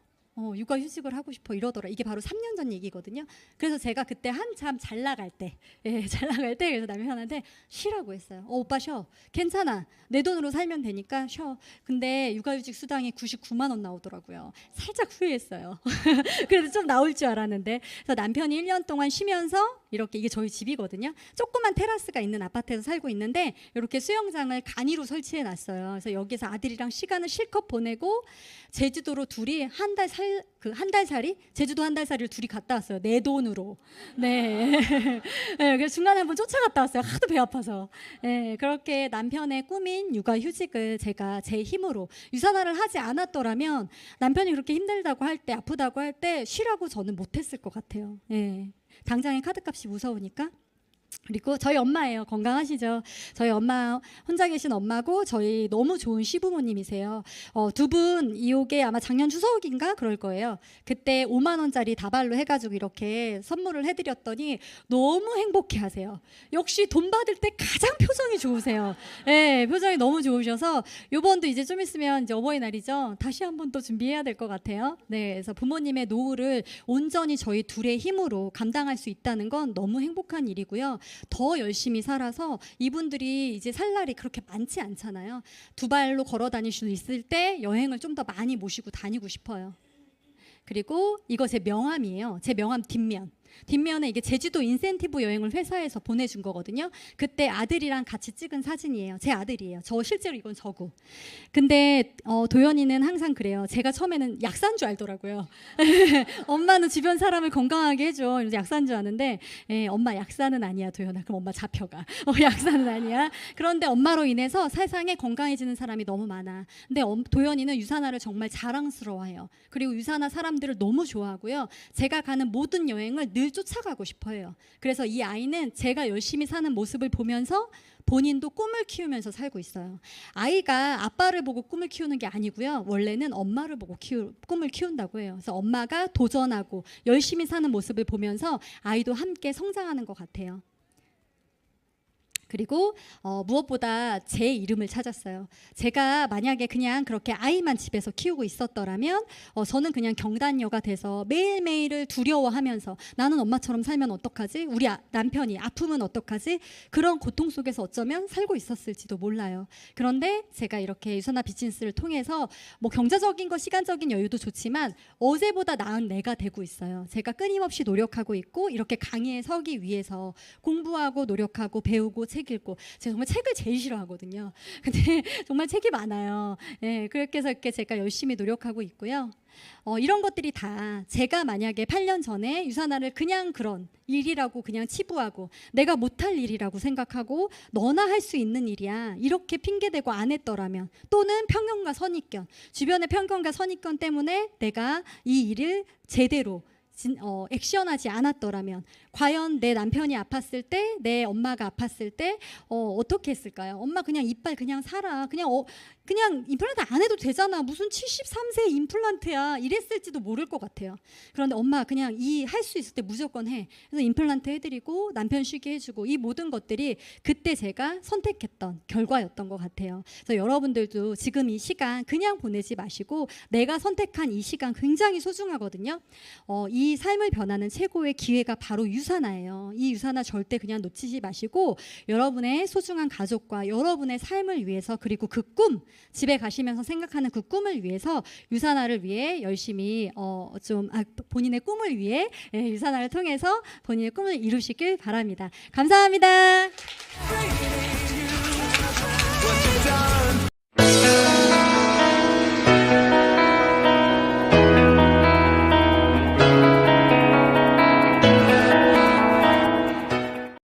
육아휴직을 하고 싶어 이러더라. 이게 바로 3년 전 얘기거든요. 그래서 제가 그때 한참 잘 나갈 때, 잘 나갈 때 그래서 남편한테 쉬라고 했어요. 오빠 쉬어. 괜찮아. 내 돈으로 살면 되니까 쉬어. 근데 육아휴직 수당이 99만 원 나오더라고요. 살짝 후회했어요. 그래도 좀 나올 줄 알았는데. 그래서 남편이 1년 동안 쉬면서 이렇게 이게 저희 집이거든요. 조그만 테라스가 있는 아파트에서 살고 있는데 이렇게 수영장을 간이로 설치해 놨어요. 그래서 여기서 아들이랑 시간을 실컷 보내고 제주도로 둘이 한 달 살이 제주도 한 달 살이를 둘이 갔다 왔어요. 내 돈으로. 네. 네, 그래서 중간에 한번 쫓아갔다 왔어요. 하도 배 아파서. 네, 그렇게 남편의 꿈인 육아휴직을 제가 제 힘으로 유산화를 하지 않았더라면 남편이 그렇게 힘들다고 할 때 아프다고 할 때 쉬라고 저는 못했을 것 같아요. 네. 당장의 카드값이 무서우니까. 그리고 저희 엄마예요. 건강하시죠? 저희 엄마 혼자 계신 엄마고 저희 너무 좋은 시부모님이세요. 두 분 이옥에 아마 작년 추석인가 그럴 거예요. 그때 5만 원짜리 다발로 해가지고 이렇게 선물을 해드렸더니 너무 행복해하세요. 역시 돈 받을 때 가장 표정이 좋으세요. 네, 표정이 너무 좋으셔서 이번도 이제 좀 있으면 이제 어버이날이죠. 다시 한번 또 준비해야 될 것 같아요. 네, 그래서 부모님의 노후를 온전히 저희 둘의 힘으로 감당할 수 있다는 건 너무 행복한 일이고요. 더 열심히 살아서 이분들이 이제 살 날이 그렇게 많지 않잖아요. 두 발로 걸어 다닐 수 있을 때 여행을 좀 더 많이 모시고 다니고 싶어요. 그리고 이거 제 명함이에요. 제 명함 뒷면에 이게 제주도 인센티브 여행을 회사에서 보내준 거거든요. 그때 아들이랑 같이 찍은 사진이에요. 제 아들이에요. 저 실제로 이건 저고. 근데 도연이는 항상 그래요. 제가 처음에는 약사인 줄 알더라고요. 엄마는 주변 사람을 건강하게 해줘. 이러면서 약사인 줄 아는데 엄마 약사는 아니야 도연아. 그럼 엄마 잡혀가. 약사는 아니야. 그런데 엄마로 인해서 세상에 건강해지는 사람이 너무 많아. 근데 도연이는 유산화를 정말 자랑스러워해요. 그리고 유산화 사람들을 너무 좋아하고요. 제가 가는 모든 여행을 늘 쫓아가고 싶어해요. 그래서 이 아이는 제가 열심히 사는 모습을 보면서 본인도 꿈을 키우면서 살고 있어요. 아이가 아빠를 보고 꿈을 키우는 게 아니고요. 원래는 엄마를 보고 꿈을 키운다고 해요. 그래서 엄마가 도전하고 열심히 사는 모습을 보면서 아이도 함께 성장하는 것 같아요. 그리고 무엇보다 제 이름을 찾았어요. 제가 만약에 그냥 그렇게 아이만 집에서 키우고 있었더라면 저는 그냥 경단녀가 돼서 매일매일을 두려워하면서 나는 엄마처럼 살면 어떡하지? 우리 남편이 아프면 어떡하지? 그런 고통 속에서 어쩌면 살고 있었을지도 몰라요. 그런데 제가 이렇게 유산화 비즈니스를 통해서 뭐 경제적인 거 시간적인 여유도 좋지만 어제보다 나은 내가 되고 있어요. 제가 끊임없이 노력하고 있고 이렇게 강의에 서기 위해서 공부하고 노력하고 배우고 책 읽고 제가 정말 책을 제일 싫어하거든요. 근데 정말 책이 많아요. 그렇게 해서 이렇게 제가 열심히 노력하고 있고요. 이런 것들이 다 제가 만약에 8년 전에 유산화를 그냥 그런 일이라고 그냥 치부하고 내가 못할 일이라고 생각하고 너나 할 수 있는 일이야 이렇게 핑계대고 안 했더라면 또는 편견과 선입견 주변의 편견과 선입견 때문에 내가 이 일을 제대로 액션하지 않았더라면 과연 내 남편이 아팠을 때, 내 엄마가 아팠을 때 어떻게 했을까요? 엄마 그냥 이빨 그냥 살아. 그냥 임플란트 안 해도 되잖아. 무슨 73세 임플란트야. 이랬을지도 모를 것 같아요. 그런데 엄마 그냥 이 할 수 있을 때 무조건 해. 그래서 임플란트 해드리고 남편 쉬게 해주고 이 모든 것들이 그때 제가 선택했던 결과였던 것 같아요. 그래서 여러분들도 지금 이 시간 그냥 보내지 마시고 내가 선택한 이 시간 굉장히 소중하거든요. 이 삶을 변하는 최고의 기회가 바로 유산화예요. 이 유산화 절대 그냥 놓치지 마시고 여러분의 소중한 가족과 여러분의 삶을 위해서 그리고 그 꿈 집에 가시면서 생각하는 그 꿈을 위해서 유산화를 위해 열심히 본인의 꿈을 위해 유산화를 통해서 본인의 꿈을 이루시길 바랍니다. 감사합니다.